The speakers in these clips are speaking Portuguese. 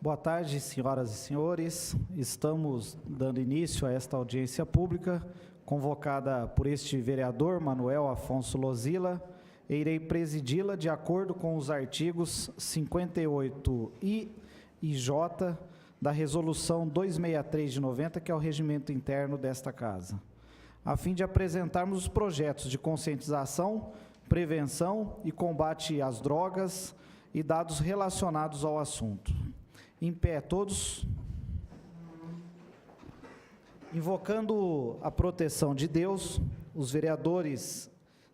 Boa tarde, senhoras e senhores. Estamos dando início a esta audiência pública, convocada por este vereador, Manuel Afonso Lozila, e irei presidi-la de acordo com os artigos 58I e J da Resolução 263 de 90, que é o regimento interno desta Casa, a fim de apresentarmos os projetos de conscientização, prevenção e combate às drogas e dados relacionados ao assunto. Em pé, todos. Invocando a proteção de Deus, os vereadores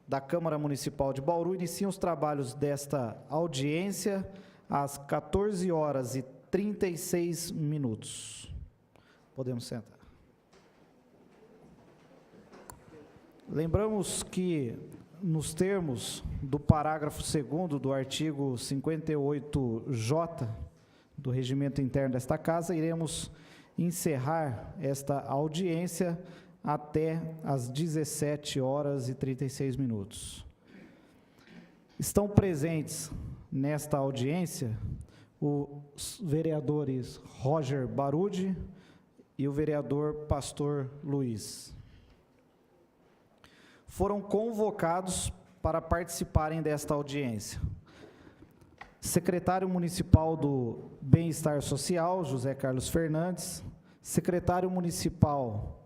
da Câmara Municipal de Bauru iniciam os trabalhos desta audiência às 14h36. Podemos sentar. Lembramos que, nos termos do parágrafo 2º do artigo 58J do regimento interno desta Casa, iremos encerrar esta audiência até às 17h36. Estão presentes nesta audiência os vereadores Roger Barude e o vereador Pastor Luiz. Foram convocados para participarem desta audiência secretário municipal do Bem-Estar Social, José Carlos Fernandes, secretário municipal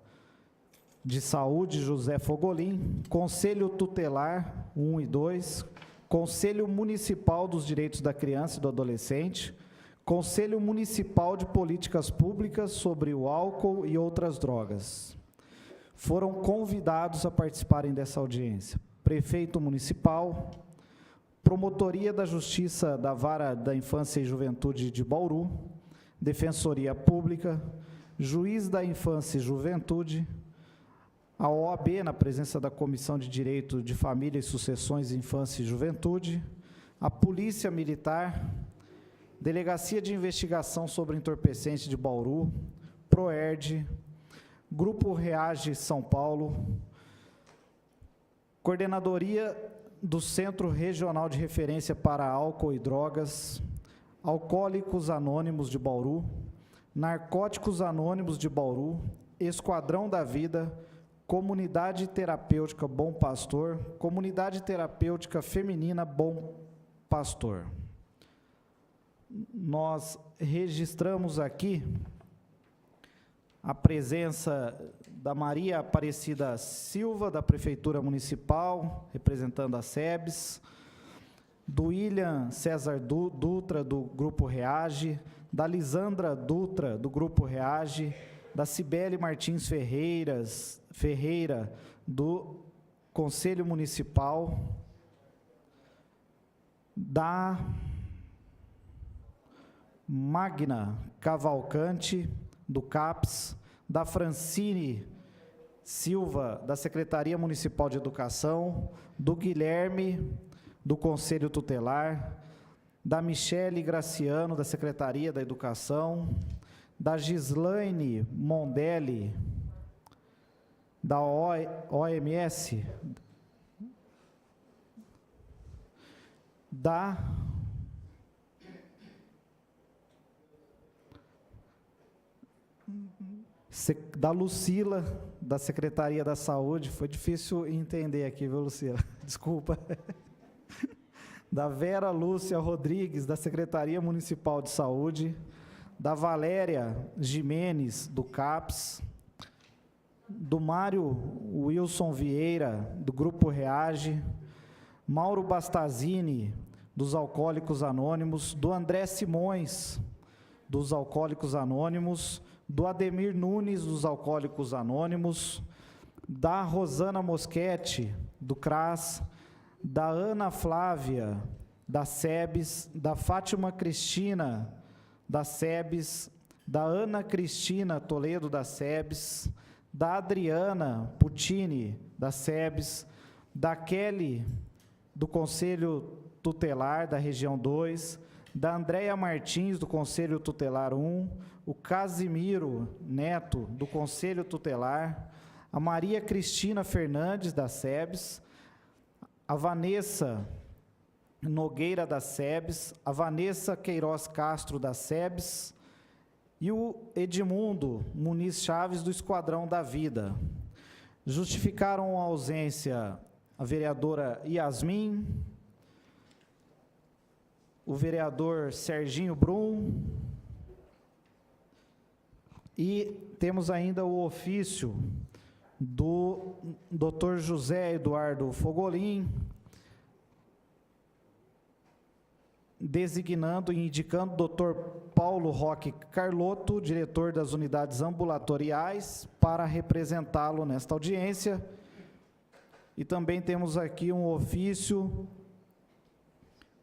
de Saúde, José Fogolin, Conselho Tutelar 1 e 2, Conselho Municipal dos Direitos da Criança e do Adolescente, Conselho Municipal de Políticas Públicas sobre o Álcool e Outras Drogas. Foram convidados a participarem dessa audiência Prefeito Municipal, Promotoria da Justiça da Vara da Infância e Juventude de Bauru, Defensoria Pública, Juiz da Infância e Juventude, a OAB, na presença da Comissão de Direito de Família e Sucessões, Infância e Juventude, a Polícia Militar, Delegacia de Investigação sobre Entorpecentes de Bauru, PROERD, Grupo Reage São Paulo, Coordenadoria do Centro Regional de Referência para Álcool e Drogas, Alcoólicos Anônimos de Bauru, Narcóticos Anônimos de Bauru, Esquadrão da Vida, Comunidade Terapêutica Bom Pastor, Comunidade Terapêutica Feminina Bom Pastor. Nós registramos aqui a presença da Maria Aparecida Silva, da Prefeitura Municipal, representando a SEBS, do William César Dutra, do Grupo Reage, da Lisandra Dutra, do Grupo Reage, da Cibele Martins Ferreira, do Conselho Municipal, da Magna Cavalcante, do CAPS, da Francine Silva, da Secretaria Municipal de Educação, do Guilherme, do Conselho Tutelar, da Michele Graciano, da Secretaria da Educação, da Gislaine Mondelli, da OMS, da Lucila, da Secretaria da Saúde, foi difícil entender aqui, viu, Lucila? Desculpa. Da Vera Lúcia Rodrigues, da Secretaria Municipal de Saúde, da Valéria Jimenez, do CAPS, do Mário Wilson Vieira, do Grupo Reage, Mauro Bastazini, dos Alcoólicos Anônimos, do André Simões, dos Alcoólicos Anônimos, do Ademir Nunes, dos Alcoólicos Anônimos, da Rosana Moschetti, do CRAS, da Ana Flávia, da SEBS, da Fátima Cristina, da SEBS, da Ana Cristina Toledo, da SEBS, da Adriana Puccini, da SEBS, da Kelly, do Conselho Tutelar da Região 2, da Andréia Martins, do Conselho Tutelar 1, o Casimiro Neto, do Conselho Tutelar, a Maria Cristina Fernandes, da SEBS, a Vanessa Nogueira da SEBS, a Vanessa Queiroz Castro da SEBS e o Edmundo Muniz Chaves do Esquadrão da Vida. Justificaram a ausência a vereadora Yasmin, o vereador Serginho Brum, e temos ainda o ofício do Dr. José Eduardo Fogolin, designando e indicando o Dr. Paulo Roque Carlotto, diretor das unidades ambulatoriais, para representá-lo nesta audiência. E também temos aqui um ofício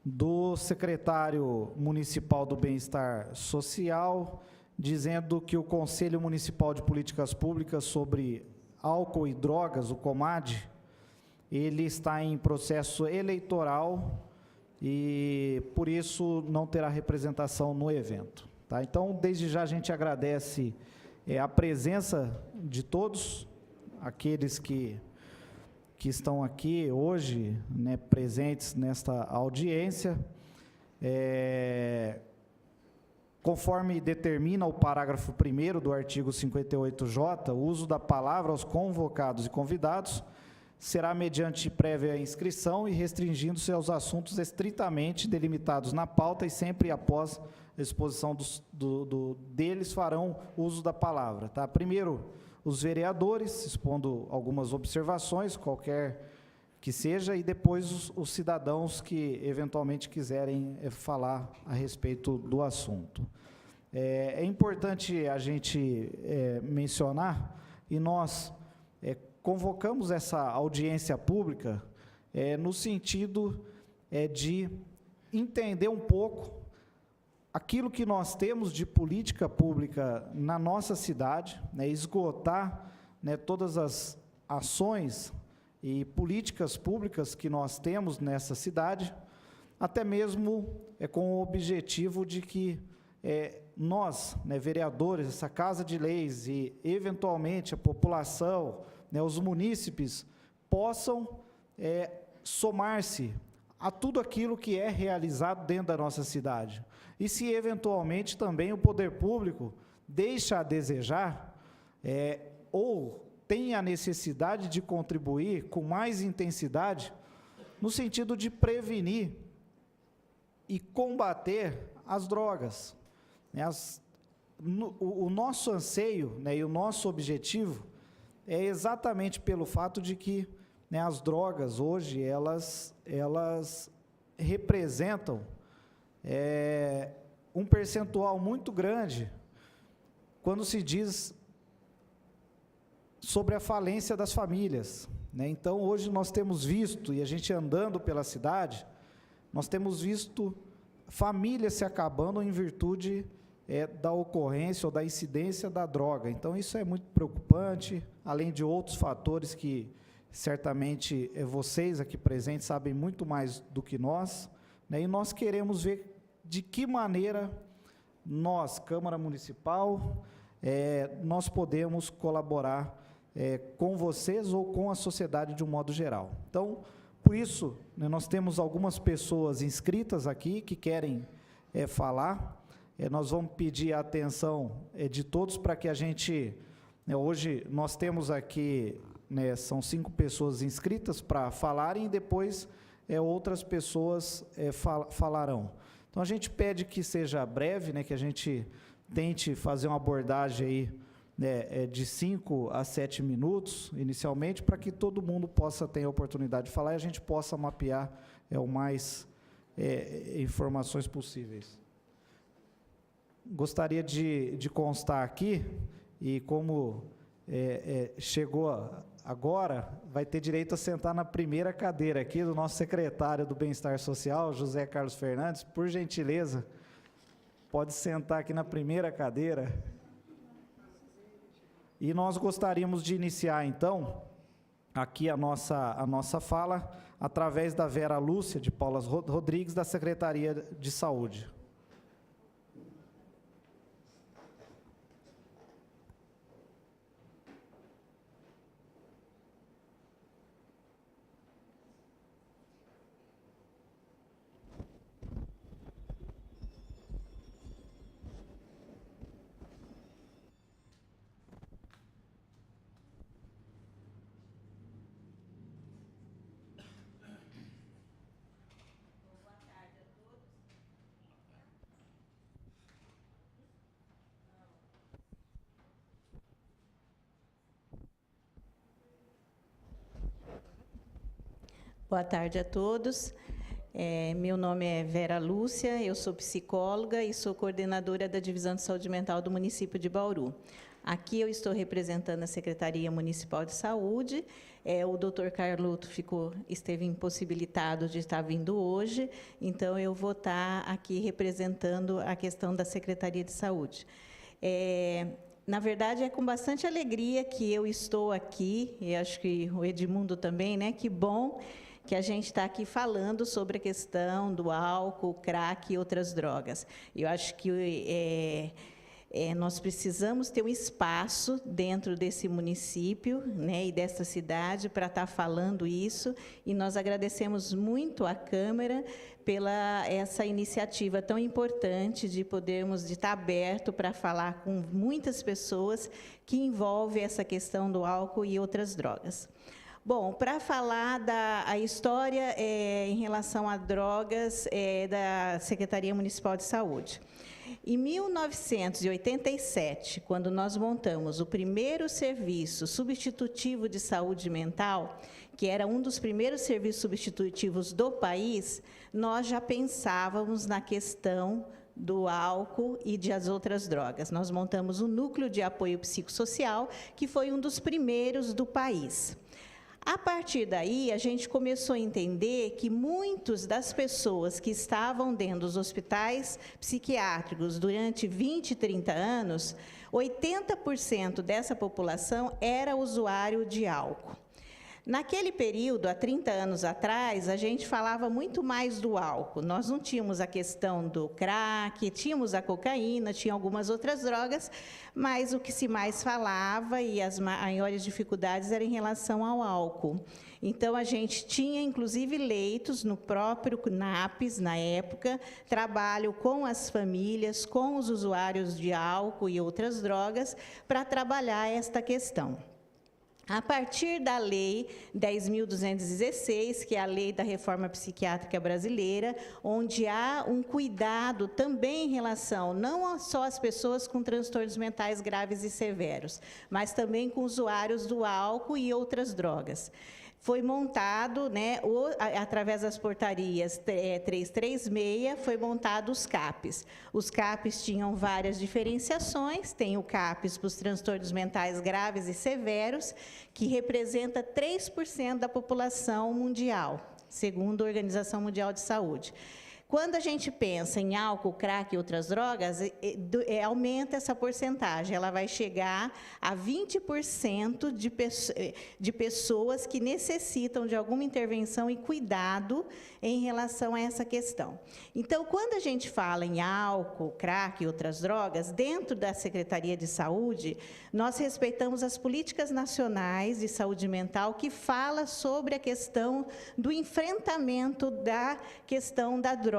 do secretário municipal do Bem-Estar Social, dizendo que o Conselho Municipal de Políticas Públicas sobre Álcool e Drogas, o COMAD, ele está em processo eleitoral e, por isso, não terá representação no evento. Tá? Então, desde já, a gente agradece a presença de todos aqueles que estão aqui hoje, né, presentes nesta audiência. Conforme determina o parágrafo 1º do artigo 58J, o uso da palavra aos convocados e convidados será mediante prévia inscrição e restringindo-se aos assuntos estritamente delimitados na pauta e sempre após a exposição deles farão uso da palavra. Tá? Primeiro, os vereadores, expondo algumas observações, qualquer que seja, e depois os cidadãos que eventualmente quiserem falar a respeito do assunto. É importante a gente mencionar, e nós convocamos essa audiência pública no sentido de entender um pouco aquilo que nós temos de política pública na nossa cidade, né, esgotar, né, todas as ações e políticas públicas que nós temos nessa cidade, até mesmo com o objetivo de que nós, né, vereadores, essa Casa de Leis e, eventualmente, a população, né, os munícipes, possam somar-se a tudo aquilo que é realizado dentro da nossa cidade. E se, eventualmente, também o poder público deixa a desejar, ou tem a necessidade de contribuir com mais intensidade, no sentido de prevenir e combater as drogas. O nosso anseio, né, e o nosso objetivo é exatamente pelo fato de que, né, as drogas hoje, elas representam um percentual muito grande quando se diz sobre a falência das famílias, né? Então, hoje nós temos visto, e a gente andando pela cidade, nós temos visto famílias se acabando em virtude da ocorrência ou da incidência da droga. Então, isso é muito preocupante, além de outros fatores que, certamente, vocês aqui presentes sabem muito mais do que nós, né? E nós queremos ver de que maneira nós, Câmara Municipal, nós podemos colaborar com vocês ou com a sociedade de um modo geral. Então, por isso, né, nós temos algumas pessoas inscritas aqui que querem falar. Nós vamos pedir a atenção de todos para que a gente, né, hoje nós temos aqui, né, são 5 pessoas inscritas para falarem e depois outras pessoas falarão. Então, a gente pede que seja breve, né, que a gente tente fazer uma abordagem aí, né, de 5 a 7 minutos, inicialmente, para que todo mundo possa ter a oportunidade de falar e a gente possa mapear o mais informações possíveis. Gostaria de constar aqui, e como chegou agora, vai ter direito a sentar na primeira cadeira aqui do nosso secretário do Bem-Estar Social, José Carlos Fernandes. Por gentileza, pode sentar aqui na primeira cadeira. E nós gostaríamos de iniciar, então, aqui a nossa fala, através da Vera Lúcia de Paula Rodrigues, da Secretaria de Saúde. Boa tarde a todos. Meu nome é Vera Lúcia, eu sou psicóloga e sou coordenadora da Divisão de Saúde Mental do município de Bauru. Aqui eu estou representando a Secretaria Municipal de Saúde. O doutor Carluto esteve impossibilitado de estar vindo hoje, então eu vou estar aqui representando a questão da Secretaria de Saúde. Na verdade, é com bastante alegria que eu estou aqui, e acho que o Edmundo também, né? Que bom que a gente está aqui falando sobre a questão do álcool, crack e outras drogas. Eu acho que nós precisamos ter um espaço dentro desse município, né, e dessa cidade para estar falando isso, e nós agradecemos muito à Câmara pela essa iniciativa tão importante de estar aberto para falar com muitas pessoas que envolve essa questão do álcool e outras drogas. Bom, para falar da história em relação a drogas da Secretaria Municipal de Saúde. Em 1987, quando nós montamos o primeiro serviço substitutivo de saúde mental, que era um dos primeiros serviços substitutivos do país, nós já pensávamos na questão do álcool e das outras drogas. Nós montamos um núcleo de apoio psicossocial, que foi um dos primeiros do país. A partir daí, a gente começou a entender que muitas das pessoas que estavam dentro dos hospitais psiquiátricos durante 20, 30 anos, 80% dessa população era usuário de álcool. Naquele período, há 30 anos atrás, a gente falava muito mais do álcool. Nós não tínhamos a questão do crack, tínhamos a cocaína, tinha algumas outras drogas, mas o que se mais falava e as maiores dificuldades era em relação ao álcool. Então, a gente tinha, inclusive, leitos no próprio CNAPS, na época, trabalho com as famílias, com os usuários de álcool e outras drogas, para trabalhar esta questão. A partir da Lei 10.216, que é a Lei da Reforma Psiquiátrica Brasileira, onde há um cuidado também em relação não só às pessoas com transtornos mentais graves e severos, mas também com usuários do álcool e outras drogas. Foi montado, né, através das portarias 336, foi montado os CAPs. Os CAPs tinham várias diferenciações, tem o CAPs para os transtornos mentais graves e severos, que representa 3% da população mundial, segundo a Organização Mundial de Saúde. Quando a gente pensa em álcool, crack e outras drogas, aumenta essa porcentagem, ela vai chegar a 20% de pessoas que necessitam de alguma intervenção e cuidado em relação a essa questão. Então, quando a gente fala em álcool, crack e outras drogas, dentro da Secretaria de Saúde, nós respeitamos as políticas nacionais de saúde mental que fala sobre a questão do enfrentamento da questão da droga,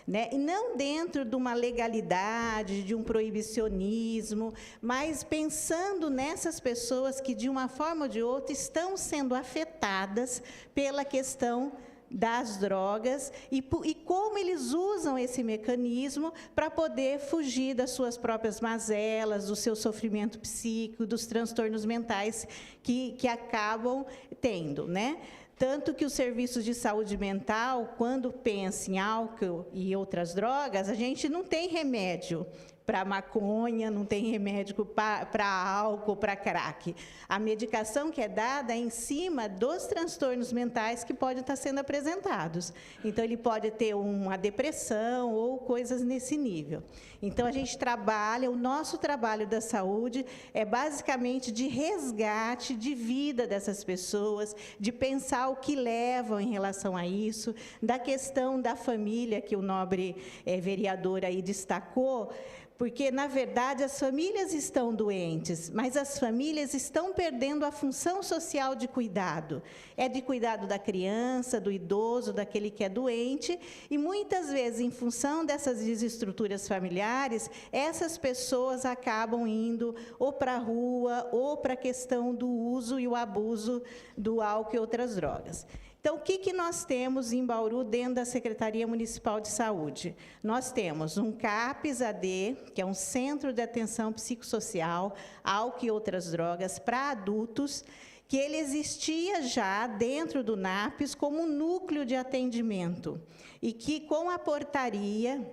né? E não dentro de uma legalidade, de um proibicionismo, mas pensando nessas pessoas que, de uma forma ou de outra, estão sendo afetadas pela questão das drogas e como eles usam esse mecanismo para poder fugir das suas próprias mazelas, do seu sofrimento psíquico, dos transtornos mentais que acabam tendo, né? Tanto que os serviços de saúde mental, quando pensa em álcool e outras drogas, a gente não tem remédio para maconha, não tem remédio para álcool, para crack. A medicação que é dada é em cima dos transtornos mentais que podem estar sendo apresentados. Então, ele pode ter uma depressão ou coisas nesse nível. Então, a gente trabalha, o nosso trabalho da saúde é basicamente de resgate de vida dessas pessoas, de pensar o que levam em relação a isso, da questão da família, que o nobre vereador aí destacou, porque, na verdade, as famílias estão doentes, mas as famílias estão perdendo a função social de cuidado. É de cuidado da criança, do idoso, daquele que é doente, e muitas vezes, em função dessas desestruturas familiares, essas pessoas acabam indo ou para a rua, ou para a questão do uso e o abuso do álcool e outras drogas. Então, o que nós temos em Bauru dentro da Secretaria Municipal de Saúde? Nós temos um CAPS-AD, que é um Centro de Atenção Psicossocial, álcool e outras drogas para adultos, que ele existia já dentro do NAPS como um núcleo de atendimento, e que, com a portaria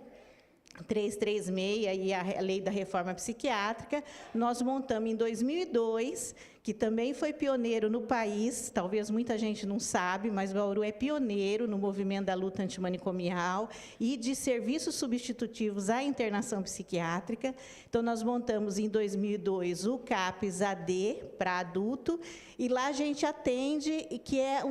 336 e a lei da reforma psiquiátrica, nós montamos em 2002, que também foi pioneiro no país, talvez muita gente não sabe, mas Bauru é pioneiro no movimento da luta antimanicomial e de serviços substitutivos à internação psiquiátrica. Então, nós montamos em 2002 o CAPS-AD para adulto, e lá a gente atende, que é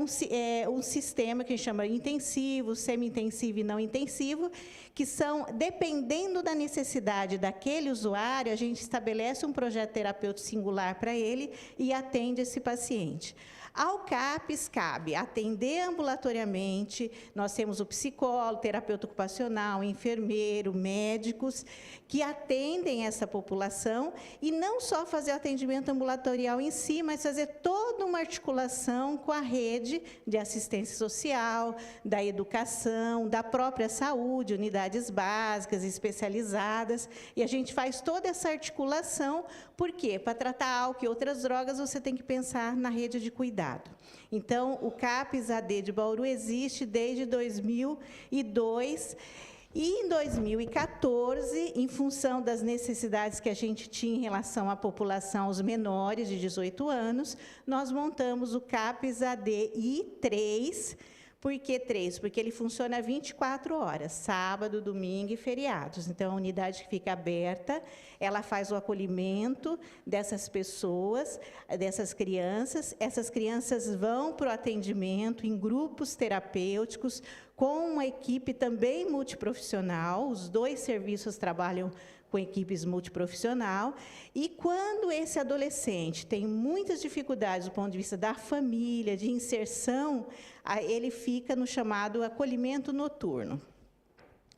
um sistema que a gente chama intensivo, semi-intensivo e não intensivo, que são, dependendo da necessidade daquele usuário, a gente estabelece um projeto terapêutico singular para ele e atende esse paciente. Ao CAPS, cabe atender ambulatoriamente, nós temos o psicólogo, terapeuta ocupacional, enfermeiro, médicos, que atendem essa população, e não só fazer o atendimento ambulatorial em si, mas fazer toda uma articulação com a rede de assistência social, da educação, da própria saúde, unidades básicas, especializadas, e a gente faz toda essa articulação. Por quê? Para tratar álcool e outras drogas, você tem que pensar na rede de cuidado. Então, o CAPS-AD de Bauru existe desde 2002, e em 2014, em função das necessidades que a gente tinha em relação à população, aos menores de 18 anos, nós montamos o CAPS-AD I3. Por que 3? Porque ele funciona 24 horas, sábado, domingo e feriados. Então, a unidade que fica aberta, ela faz o acolhimento dessas pessoas, dessas crianças. Essas crianças vão para o atendimento em grupos terapêuticos, com uma equipe também multiprofissional. Os dois serviços trabalham com equipes multiprofissional, e quando esse adolescente tem muitas dificuldades do ponto de vista da família, de inserção, ele fica no chamado acolhimento noturno.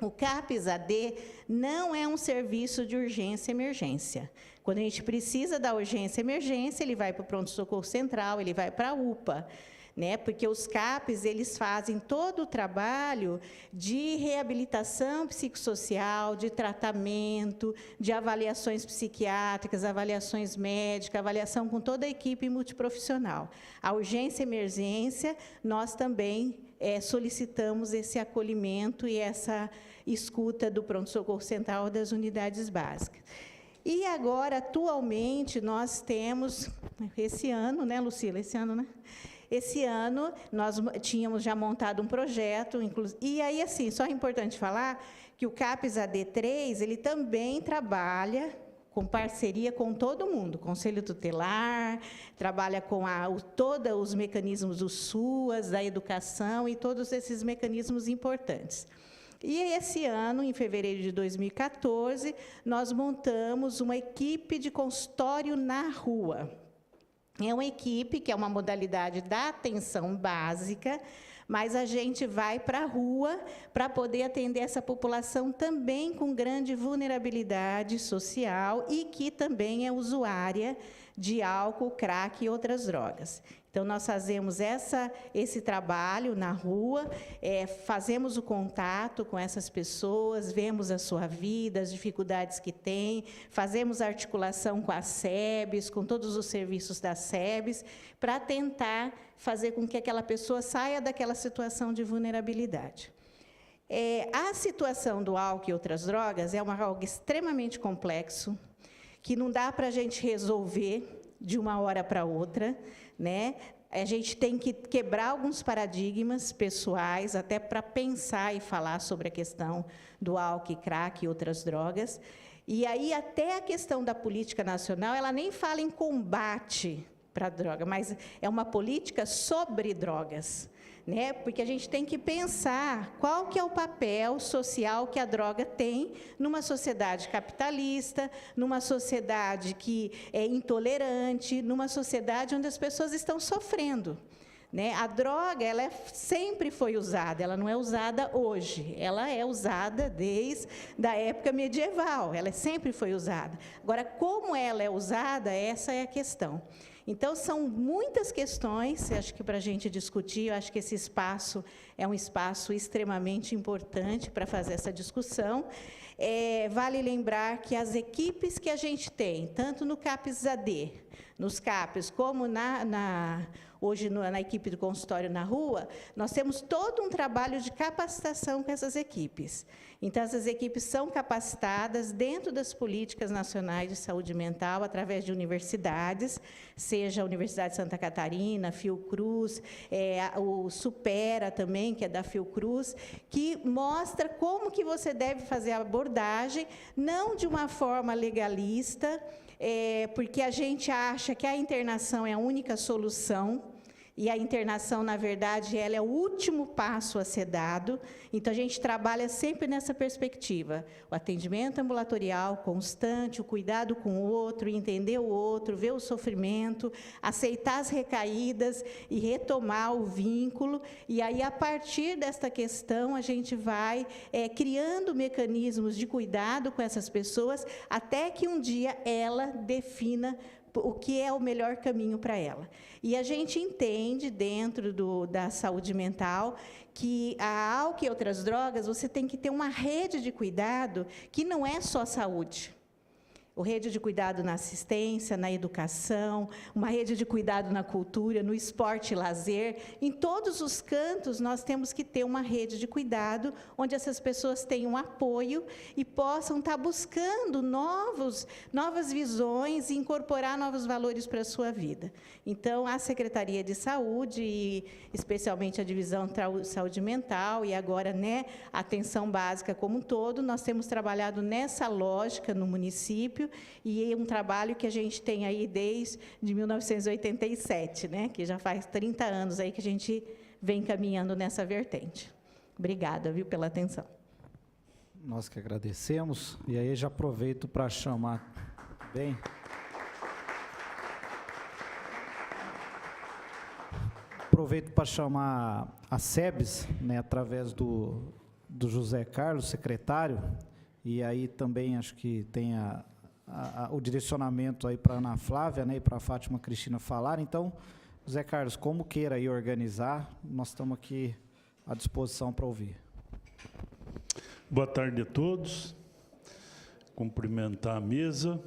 O CAPS-AD não é um serviço de urgência e emergência. Quando a gente precisa da urgência e emergência, ele vai para o pronto-socorro central, ele vai para a UPA, né? Porque os CAPs, eles fazem todo o trabalho de reabilitação psicossocial, de tratamento, de avaliações psiquiátricas, avaliações médicas, avaliação com toda a equipe multiprofissional. A urgência e emergência, nós também solicitamos esse acolhimento e essa escuta do pronto-socorro central das unidades básicas. E agora, atualmente, nós temos, esse ano, né, Lucila? Esse ano, né? Esse ano, nós tínhamos já montado um projeto, e aí, assim, só é importante falar que o CAPS-AD3, ele também trabalha com parceria com todo mundo, Conselho Tutelar, trabalha com todos os mecanismos do SUAS, da educação, e todos esses mecanismos importantes. E esse ano, em fevereiro de 2014, nós montamos uma equipe de consultório na rua. É uma equipe que é uma modalidade da atenção básica, mas a gente vai para a rua para poder atender essa população também com grande vulnerabilidade social e que também é usuária de álcool, crack e outras drogas. Então, nós fazemos esse trabalho na rua, fazemos o contato com essas pessoas, vemos a sua vida, as dificuldades que tem, fazemos a articulação com as SEBs, com todos os serviços das SEBs, para tentar fazer com que aquela pessoa saia daquela situação de vulnerabilidade. A situação do álcool e outras drogas é algo extremamente complexo, que não dá para a gente resolver de uma hora para outra, né? A gente tem que quebrar alguns paradigmas pessoais, até para pensar e falar sobre a questão do álcool, crack e outras drogas. E aí, até a questão da política nacional, ela nem fala em combate para a droga, mas é uma política sobre drogas, né? Porque a gente tem que pensar qual que é o papel social que a droga tem numa sociedade capitalista, numa sociedade que é intolerante, numa sociedade onde as pessoas estão sofrendo, né? A droga, ela sempre foi usada, ela não é usada hoje, ela é usada desde a época medieval, ela sempre foi usada. Agora, como ela é usada, essa é a questão. Então, são muitas questões, acho que para a gente discutir, eu acho que esse espaço é um espaço extremamente importante para fazer essa discussão. Vale lembrar que as equipes que a gente tem, tanto no CAPS-AD, nos CAPs, como hoje na equipe do consultório na rua, nós temos todo um trabalho de capacitação com essas equipes. Então, essas equipes são capacitadas dentro das políticas nacionais de saúde mental, através de universidades, seja a Universidade de Santa Catarina, Fiocruz, o Supera também, que é da Fiocruz, que mostra como que você deve fazer a abordagem, não de uma forma legalista, porque a gente acha que a internação é a única solução, e a internação, na verdade, ela é o último passo a ser dado. Então, a gente trabalha sempre nessa perspectiva. O atendimento ambulatorial constante, o cuidado com o outro, entender o outro, ver o sofrimento, aceitar as recaídas e retomar o vínculo. E aí, a partir desta questão, a gente vai criando mecanismos de cuidado com essas pessoas, até que um dia ela defina o que é o melhor caminho para ela. E a gente entende, dentro da saúde mental, que a álcool e outras drogas, você tem que ter uma rede de cuidado que não é só saúde. O rede de cuidado na assistência, na educação, uma rede de cuidado na cultura, no esporte e lazer. Em todos os cantos, nós temos que ter uma rede de cuidado, onde essas pessoas tenham apoio e possam estar buscando novas visões e incorporar novos valores para a sua vida. Então, a Secretaria de Saúde, e especialmente a Divisão de Saúde Mental, e agora, a atenção básica como um todo, nós temos trabalhado nessa lógica no município, e é um trabalho que a gente tem aí desde 1987, que já faz 30 anos aí que a gente vem caminhando nessa vertente. Obrigada, pela atenção. Nós que agradecemos, e aí já aproveito para chamar, a SEBS, através do José Carlos, secretário, e aí também acho que tem o direcionamento aí para a Ana Flávia, e para a Fátima Cristina falar. Então, José Carlos, como queira aí organizar, nós estamos aqui à disposição para ouvir. Boa tarde a todos. Cumprimentar a mesa,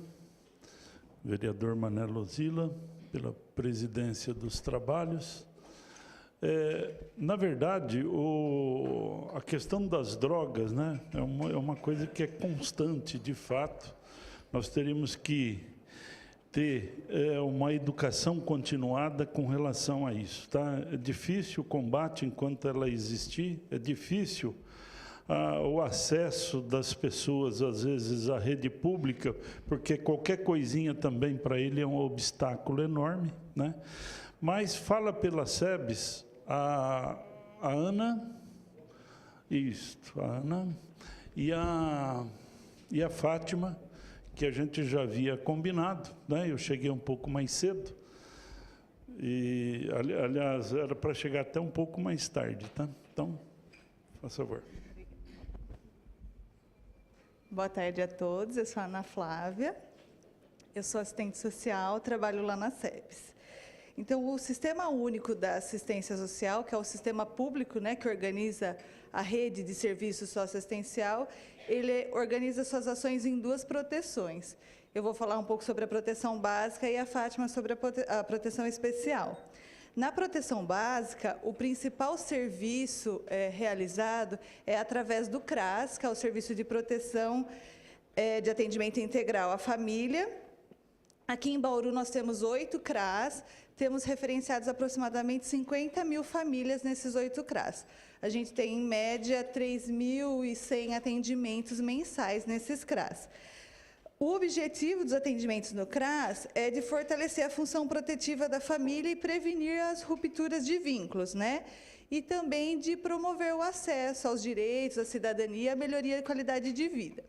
o vereador Mané Lozila, pela presidência dos trabalhos. Na verdade, a questão das drogas, é uma coisa que é constante, de fato. Nós teríamos que ter uma educação continuada com relação a isso. É difícil o combate enquanto ela existir, é difícil o acesso das pessoas, às vezes, à rede pública, porque qualquer coisinha também para ele é um obstáculo enorme. Mas fala pela SEBS a Ana, a Ana e a Fátima, que a gente já havia combinado, Eu cheguei um pouco mais cedo, e, aliás, era para chegar até um pouco mais tarde, Então, por favor. Boa tarde a todos, eu sou a Ana Flávia, eu sou assistente social, trabalho lá na SEBS. Então, o Sistema Único da Assistência Social, que é o sistema público, que organiza a rede de serviço socioassistencial, ele organiza suas ações em duas proteções. Eu vou falar um pouco sobre a proteção básica e a Fátima sobre a proteção especial. Na proteção básica, o principal serviço realizado é através do CRAS, que é o Serviço de Proteção de Atendimento Integral à Família. Aqui em Bauru nós temos 8 CRAS, temos referenciados aproximadamente 50 mil famílias nesses 8 CRAS. A gente tem, em média, 3.100 atendimentos mensais nesses CRAS. O objetivo dos atendimentos no CRAS é de fortalecer a função protetiva da família e prevenir as rupturas de vínculos, E também de promover o acesso aos direitos, à cidadania e a melhoria da qualidade de vida.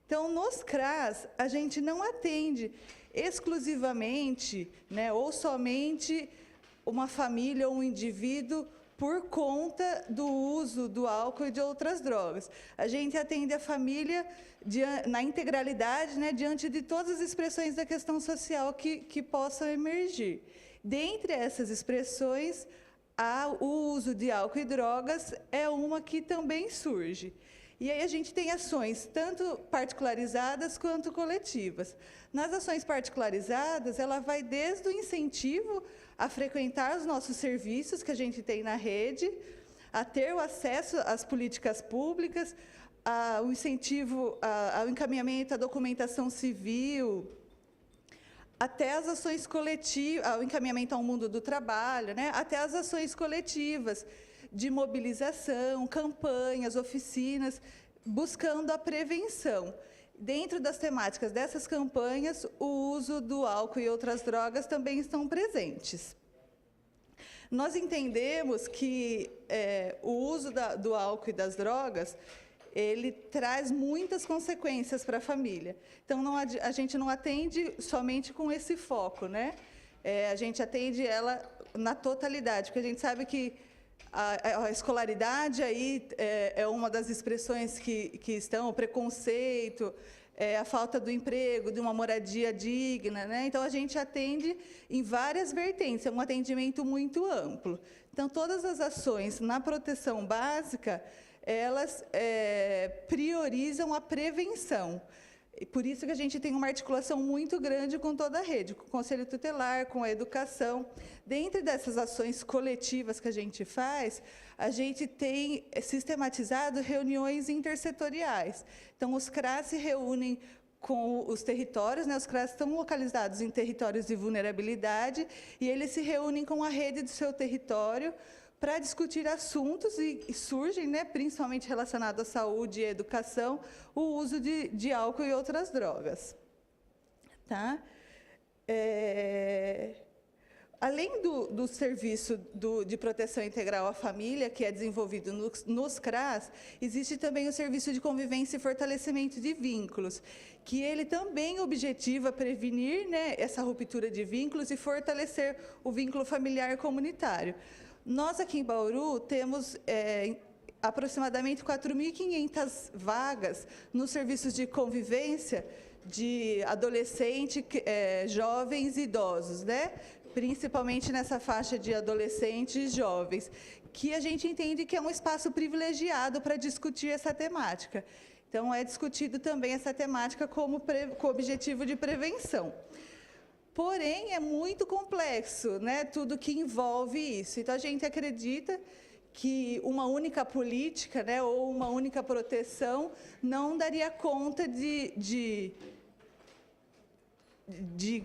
Então, nos CRAS, a gente não atende exclusivamente, ou somente uma família ou um indivíduo por conta do uso do álcool e de outras drogas. A gente atende a família na integralidade, diante de todas as expressões da questão social que possam emergir. Dentre essas expressões, o uso de álcool e drogas é uma que também surge. E aí a gente tem ações tanto particularizadas quanto coletivas. Nas ações particularizadas, ela vai desde o incentivo a frequentar os nossos serviços que a gente tem na rede, a ter o acesso às políticas públicas, o incentivo ao encaminhamento à documentação civil, até as ações coletivas, ao encaminhamento ao mundo do trabalho, né? Até as ações coletivas, de mobilização, campanhas, oficinas, buscando a prevenção. Dentro das temáticas dessas campanhas, o uso do álcool e outras drogas também estão presentes. Nós entendemos que o uso do álcool e das drogas, ele traz muitas consequências para a família. Então, a gente não atende somente com esse foco, né? A gente atende ela na totalidade, porque a gente sabe que a escolaridade aí é uma das expressões que estão, o preconceito, a falta do emprego, de uma moradia digna, né? Então, a gente atende em várias vertentes, é um atendimento muito amplo. Então, todas as ações na proteção básica, elas priorizam a prevenção. E por isso que a gente tem uma articulação muito grande com toda a rede, com o Conselho Tutelar, com a educação. Dentro dessas ações coletivas que a gente faz, a gente tem sistematizado reuniões intersetoriais. Então, os CRAS se reúnem com os territórios, né? Os CRAS estão localizados em territórios de vulnerabilidade, e eles se reúnem com a rede do seu território para discutir assuntos, e surgem, né, principalmente relacionados à saúde e à educação, o uso de álcool e outras drogas. Tá? Além do serviço de proteção integral à família, que é desenvolvido nos CRAS, existe também o serviço de convivência e fortalecimento de vínculos, que ele também objetiva prevenir, né, essa ruptura de vínculos e fortalecer o vínculo familiar e comunitário. Nós, aqui em Bauru, temos aproximadamente 4.500 vagas nos serviços de convivência de adolescentes, jovens e idosos, né? Principalmente nessa faixa de adolescentes e jovens, que a gente entende que é um espaço privilegiado para discutir essa temática. Então, é discutido também essa temática com objetivo de prevenção. Porém, é muito complexo, né, tudo que envolve isso. Então, a gente acredita que uma única política, né, ou uma única proteção não daria conta de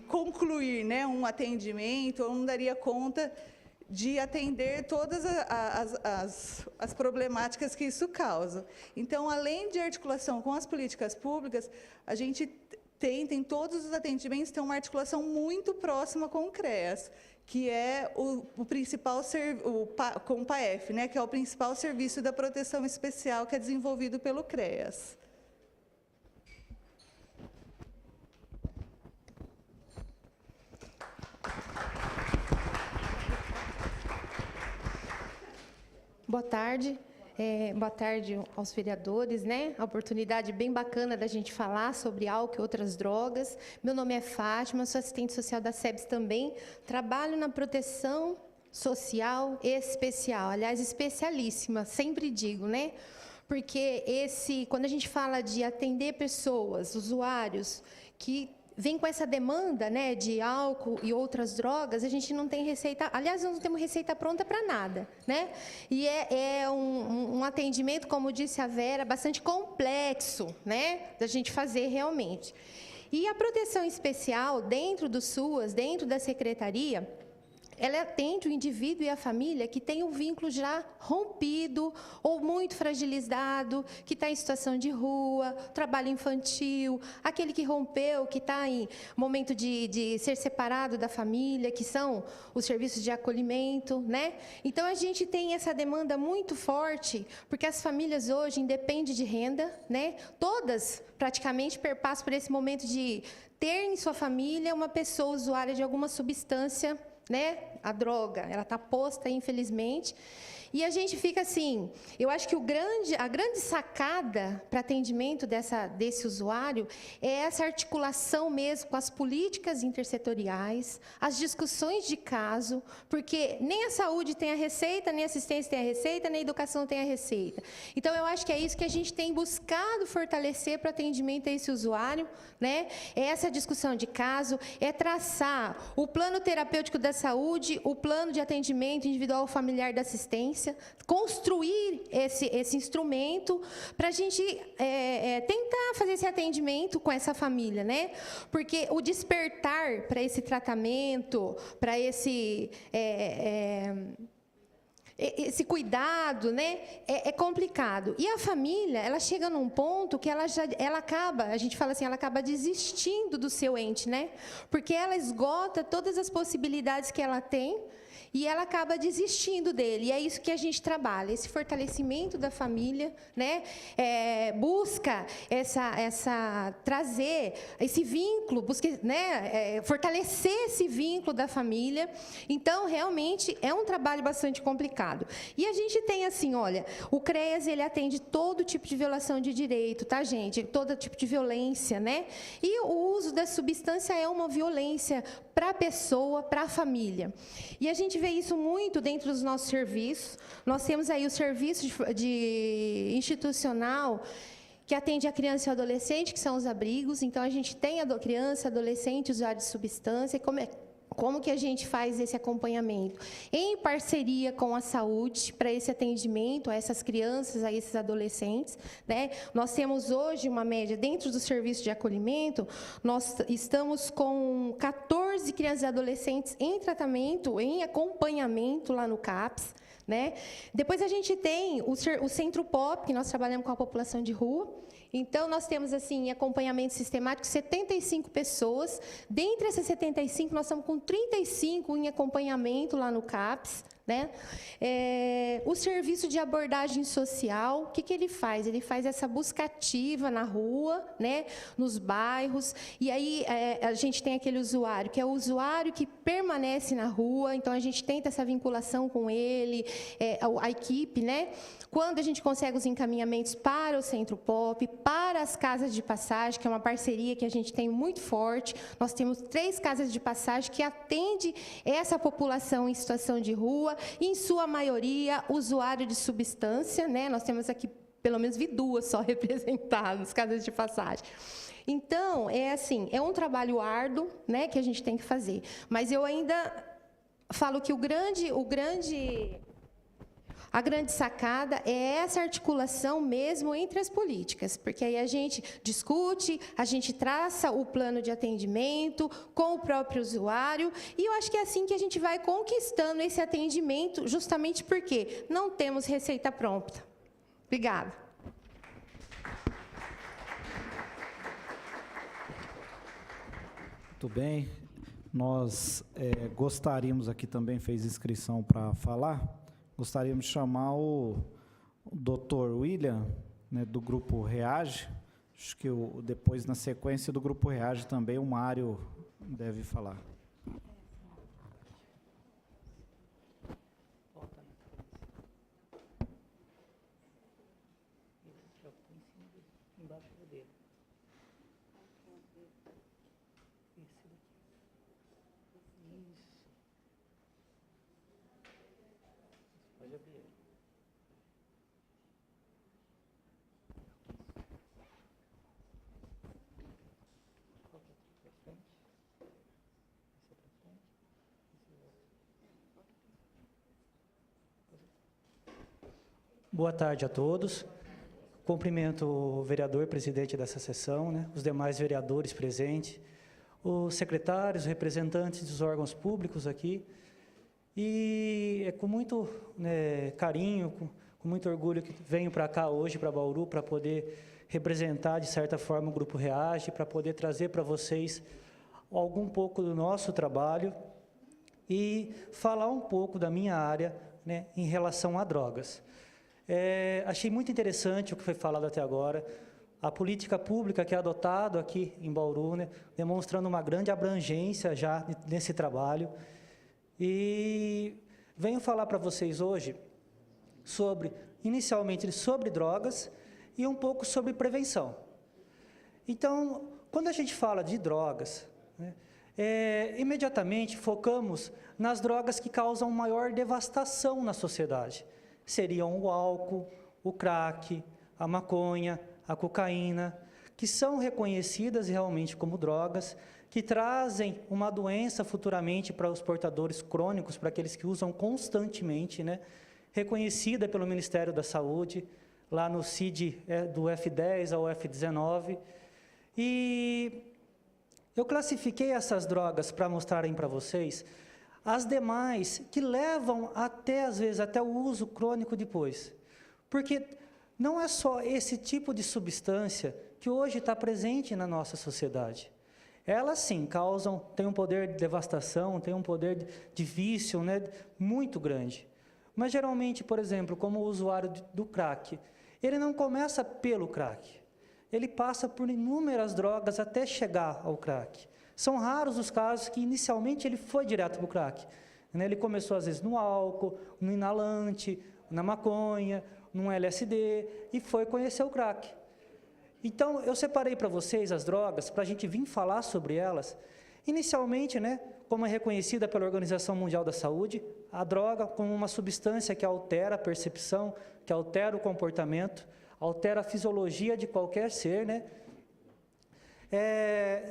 concluir, né, um atendimento, ou não daria conta de atender todas as problemáticas que isso causa. Então, além de articulação com as políticas públicas, a gente tem todos os atendimentos, tem uma articulação muito próxima com o CREAS, que é o principal com o PAEF, né, que é o principal serviço da proteção especial que é desenvolvido pelo CREAS. Boa tarde. Boa tarde aos vereadores, né? A oportunidade bem bacana da gente falar sobre álcool e outras drogas. Meu nome é Fátima, sou assistente social da SEBS também. Trabalho na proteção social especial, aliás, especialíssima, sempre digo, né? Porque quando a gente fala de atender pessoas, usuários, que vem com essa demanda, né, de álcool e outras drogas, a gente não tem receita, aliás, nós não temos receita pronta para nada, né? E é um atendimento, como disse a Vera, bastante complexo, né, da gente fazer realmente. E a proteção especial, dentro do SUAS, dentro da secretaria, ela atende o indivíduo e a família que tem um vínculo já rompido ou muito fragilizado, que está em situação de rua, trabalho infantil, aquele que rompeu, que está em momento de ser separado da família, que são os serviços de acolhimento, né? Então, a gente tem essa demanda muito forte, porque as famílias hoje independem de renda, né? Todas, praticamente, perpassam por esse momento de ter em sua família uma pessoa usuária de alguma substância, né? A droga, ela está posta, infelizmente. E a gente fica assim, eu acho que a grande sacada para atendimento desse usuário é essa articulação mesmo com as políticas intersetoriais, as discussões de caso, porque nem a saúde tem a receita, nem a assistência tem a receita, nem a educação tem a receita. Então, eu acho que é isso que a gente tem buscado fortalecer para o atendimento a esse usuário, né? É essa discussão de caso, é traçar o plano terapêutico da saúde, o plano de atendimento individual familiar da assistência, construir esse instrumento para a gente tentar fazer esse atendimento com essa família, né? Porque o despertar para esse tratamento, para esse cuidado, né, é complicado. E a família, ela chega num ponto que ela acaba, a gente fala assim, ela acaba desistindo do seu ente, né? Porque ela esgota todas as possibilidades que ela tem e ela acaba desistindo dele. E é isso que a gente trabalha, esse fortalecimento da família, né? Busca trazer esse vínculo, busca, né? Fortalecer esse vínculo da família. Então, realmente, é um trabalho bastante complicado. E a gente tem assim, olha, o CREAS, ele atende todo tipo de violação de direito, tá, gente? Todo tipo de violência, né? E o uso da substância é uma violência para a pessoa, para a família. E a gente vê isso muito dentro dos nossos serviços. Nós temos aí o serviço institucional que atende a criança e o adolescente, que são os abrigos. Então, a gente tem a criança, adolescente, usuário de substância. Como que a gente faz esse acompanhamento? Em parceria com a saúde, para esse atendimento a essas crianças, a esses adolescentes, né? Nós temos hoje uma média, dentro do serviço de acolhimento, nós estamos com 14 crianças e adolescentes em tratamento, em acompanhamento lá no CAPS, né? Depois a gente tem o Centro POP, que nós trabalhamos com a população de rua. Então, nós temos, assim, acompanhamento sistemático, 75 pessoas. Dentre essas 75, nós estamos com 35 em acompanhamento lá no CAPS, né? O serviço de abordagem social, o que ele faz? Ele faz essa busca ativa na rua, né? Nos bairros, e aí a gente tem aquele usuário, que é o usuário que permanece na rua, então a gente tenta essa vinculação com ele, a equipe, né? Quando a gente consegue os encaminhamentos para o Centro POP, para as casas de passagem, que é uma parceria que a gente tem muito forte, nós temos 3 casas de passagem que atendem essa população em situação de rua, em sua maioria, usuário de substância, né? Nós temos aqui, pelo menos, vi 2 só representadas, casas de passagem. Então, assim, é um trabalho árduo, né, que a gente tem que fazer. Mas eu ainda falo que a grande sacada é essa articulação mesmo entre as políticas, porque aí a gente discute, a gente traça o plano de atendimento com o próprio usuário, e eu acho que é assim que a gente vai conquistando esse atendimento, justamente porque não temos receita pronta. Obrigada. Muito bem. Nós gostaríamos, aqui também fez inscrição para falar, gostaríamos de chamar o Dr. William, né, do Grupo Reage. Acho que depois, na sequência do Grupo Reage, também o Mário deve falar. Boa tarde a todos. Cumprimento o vereador presidente dessa sessão, né, os demais vereadores presentes, os secretários, representantes dos órgãos públicos aqui. E é com muito carinho, com muito orgulho que venho para cá hoje, para Bauru, para poder representar, de certa forma, o Grupo Reage, para poder trazer para vocês algum pouco do nosso trabalho e falar um pouco da minha área, né, em relação a drogas. Achei muito interessante o que foi falado até agora, a política pública que é adotada aqui em Bauru, né, demonstrando uma grande abrangência já nesse trabalho. E venho falar para vocês hoje inicialmente sobre drogas e um pouco sobre prevenção. Então, quando a gente fala de drogas, né, imediatamente focamos nas drogas que causam maior devastação na sociedade. Seriam o álcool, o crack, a maconha, a cocaína, que são reconhecidas realmente como drogas, que trazem uma doença futuramente para os portadores crônicos, para aqueles que usam constantemente, né, reconhecida pelo Ministério da Saúde, lá no CID do F10 ao F19. E eu classifiquei essas drogas para mostrarem para vocês as demais que levam até, às vezes, até o uso crônico depois. Porque não é só esse tipo de substância que hoje está presente na nossa sociedade. Elas, sim, têm um poder de devastação, têm um poder de vício, né, muito grande. Mas, geralmente, por exemplo, como o usuário do crack, ele não começa pelo crack. Ele passa por inúmeras drogas até chegar ao crack. São raros os casos que, inicialmente, ele foi direto para o crack. Ele começou, às vezes, no álcool, no inalante, na maconha, no LSD, e foi conhecer o crack. Então, eu separei para vocês as drogas, para a gente vir falar sobre elas. Inicialmente, né, como é reconhecida pela Organização Mundial da Saúde, a droga como uma substância que altera a percepção, que altera o comportamento, altera a fisiologia de qualquer ser, né?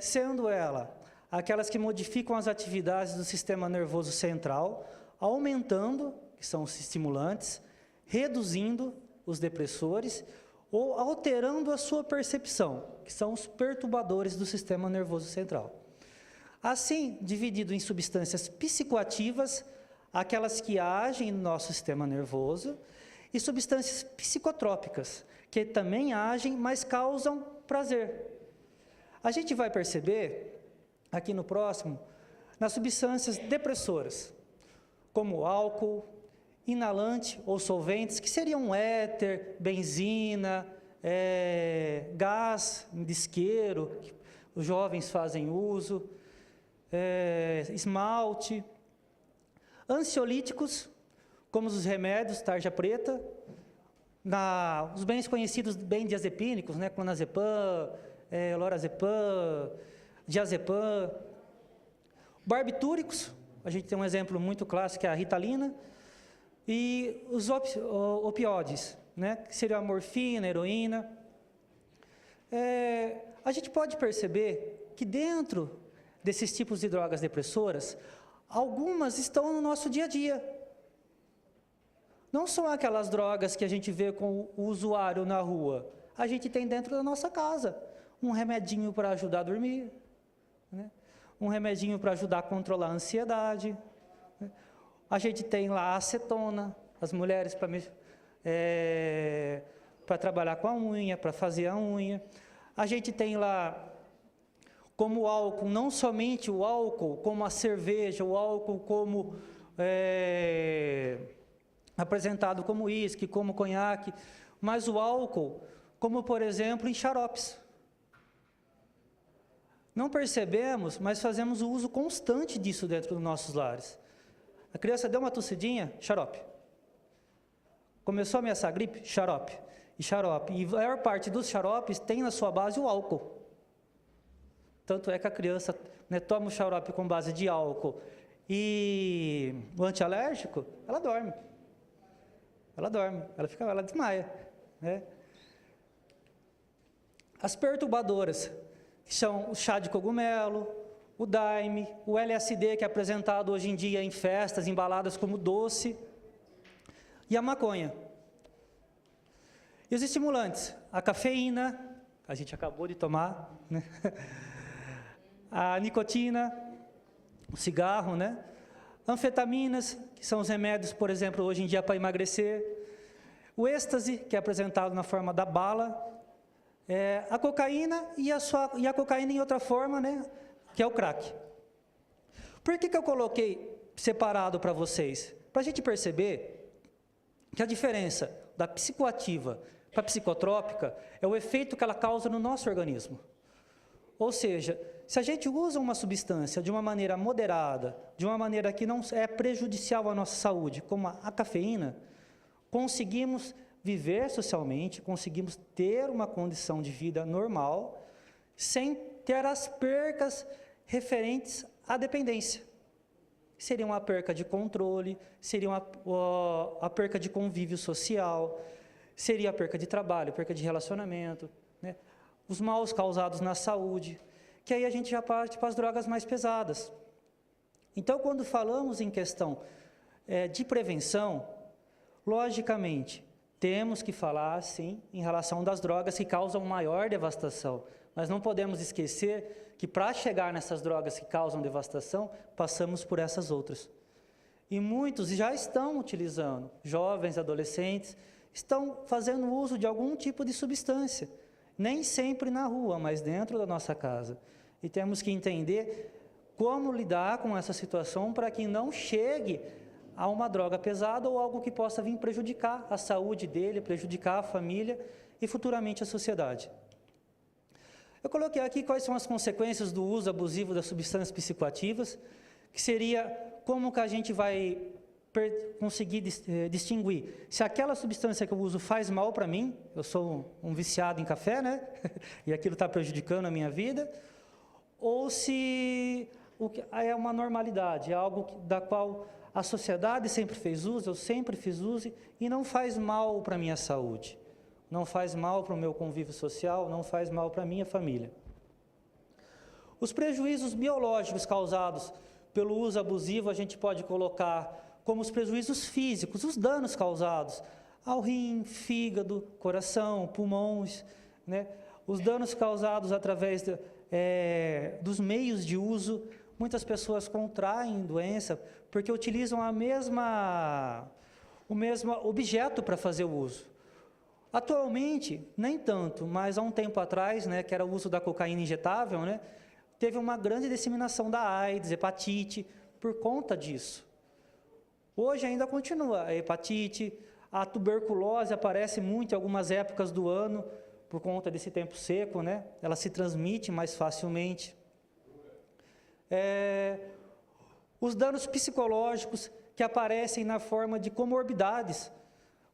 Sendo ela aquelas que modificam as atividades do sistema nervoso central, aumentando, que são os estimulantes, reduzindo os depressores, ou alterando a sua percepção, que são os perturbadores do sistema nervoso central. Assim, dividido em substâncias psicoativas, aquelas que agem no nosso sistema nervoso, e substâncias psicotrópicas, que também agem, mas causam prazer. A gente vai perceber, aqui no próximo, nas substâncias depressoras, como álcool, inalante ou solventes, que seriam éter, benzina, gás de isqueiro, que os jovens fazem uso, esmalte, ansiolíticos, como os remédios, tarja preta, os bens conhecidos benzodiazepínicos, né, clonazepam, lorazepam, diazepam, barbitúricos, a gente tem um exemplo muito clássico, que é a ritalina, e os opioides, né, que seriam a morfina, a heroína. A gente pode perceber que dentro desses tipos de drogas depressoras, algumas estão no nosso dia a dia. Não são aquelas drogas que a gente vê com o usuário na rua. A gente tem dentro da nossa casa um remedinho para ajudar a dormir, né? Um remedinho para ajudar a controlar a ansiedade, né? A gente tem lá a acetona, as mulheres para trabalhar com a unha, para fazer a unha. A gente tem lá como álcool, não somente o álcool, como a cerveja, o álcool como apresentado como uísque, como conhaque, mas o álcool como, por exemplo, em xaropes. Não percebemos, mas fazemos o uso constante disso dentro dos nossos lares. A criança deu uma tossidinha, xarope. Começou a ameaçar a gripe, xarope. E xarope. E a maior parte dos xaropes tem na sua base o álcool. Tanto é que a criança, né, toma o xarope com base de álcool e o antialérgico, ela dorme. Ela desmaia, né? As perturbadoras, que são o chá de cogumelo, o daime, o LSD, que é apresentado hoje em dia em festas, embaladas como doce, e a maconha. E os estimulantes, a cafeína, a gente acabou de tomar, né? A nicotina, o cigarro, né? Anfetaminas, que são os remédios, por exemplo, hoje em dia para emagrecer. O êxtase, que é apresentado na forma da bala. A cocaína e a cocaína em outra forma, né? Que é o crack. Por que eu coloquei separado para vocês? Para a gente perceber que a diferença da psicoativa para a psicotrópica é o efeito que ela causa no nosso organismo. Ou seja, se a gente usa uma substância de uma maneira moderada, de uma maneira que não é prejudicial à nossa saúde, como a cafeína, conseguimos viver socialmente, conseguimos ter uma condição de vida normal, sem ter as percas referentes à dependência. Seria uma perca de controle, seria a perca de convívio social, seria a perca de trabalho, perca de relacionamento, né? Os maus causados na saúde, que aí a gente já parte para as drogas mais pesadas. Então, quando falamos em questão de prevenção, logicamente, temos que falar, sim, em relação das drogas que causam maior devastação. Mas não podemos esquecer que, para chegar nessas drogas que causam devastação, passamos por essas outras. E muitos já estão utilizando, jovens, adolescentes, estão fazendo uso de algum tipo de substância. Nem sempre na rua, mas dentro da nossa casa. E temos que entender como lidar com essa situação para que não chegue a uma droga pesada ou algo que possa vir prejudicar a saúde dele, prejudicar a família e futuramente a sociedade. Eu coloquei aqui quais são as consequências do uso abusivo das substâncias psicoativas, que seria como que a gente vai conseguir distinguir se aquela substância que eu uso faz mal para mim, eu sou um viciado em café, né? E aquilo está prejudicando a minha vida, ou se é uma normalidade, é algo da qual a sociedade sempre fez uso, eu sempre fiz uso e não faz mal para a minha saúde, não faz mal para o meu convívio social, não faz mal para a minha família. Os prejuízos biológicos causados pelo uso abusivo, a gente pode colocar como os prejuízos físicos, os danos causados ao rim, fígado, coração, pulmões, né? Os danos causados através dos meios de uso. Muitas pessoas contraem doença porque utilizam o mesmo objeto para fazer o uso. Atualmente, nem tanto, mas há um tempo atrás, né, que era o uso da cocaína injetável, né, teve uma grande disseminação da AIDS, hepatite, por conta disso. Hoje ainda continua a hepatite, a tuberculose aparece muito em algumas épocas do ano, por conta desse tempo seco, né, ela se transmite mais facilmente. Os danos psicológicos que aparecem na forma de comorbidades,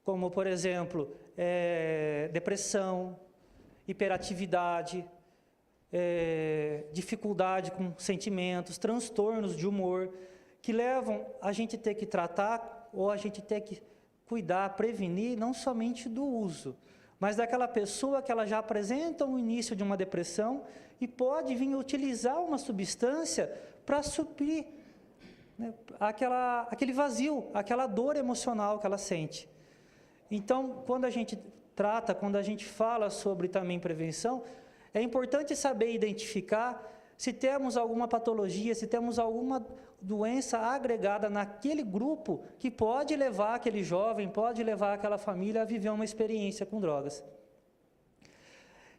como, por exemplo, depressão, hiperatividade, dificuldade com sentimentos, transtornos de humor, que levam a gente ter que tratar ou a gente ter que cuidar, prevenir, não somente do uso, mas daquela pessoa que ela já apresenta o início de uma depressão e pode vir utilizar uma substância para suprir, né, aquele vazio, aquela dor emocional que ela sente. Então, quando a gente trata, quando a gente fala sobre também prevenção, é importante saber identificar se temos alguma patologia, se temos alguma doença agregada naquele grupo que pode levar aquele jovem, pode levar aquela família a viver uma experiência com drogas.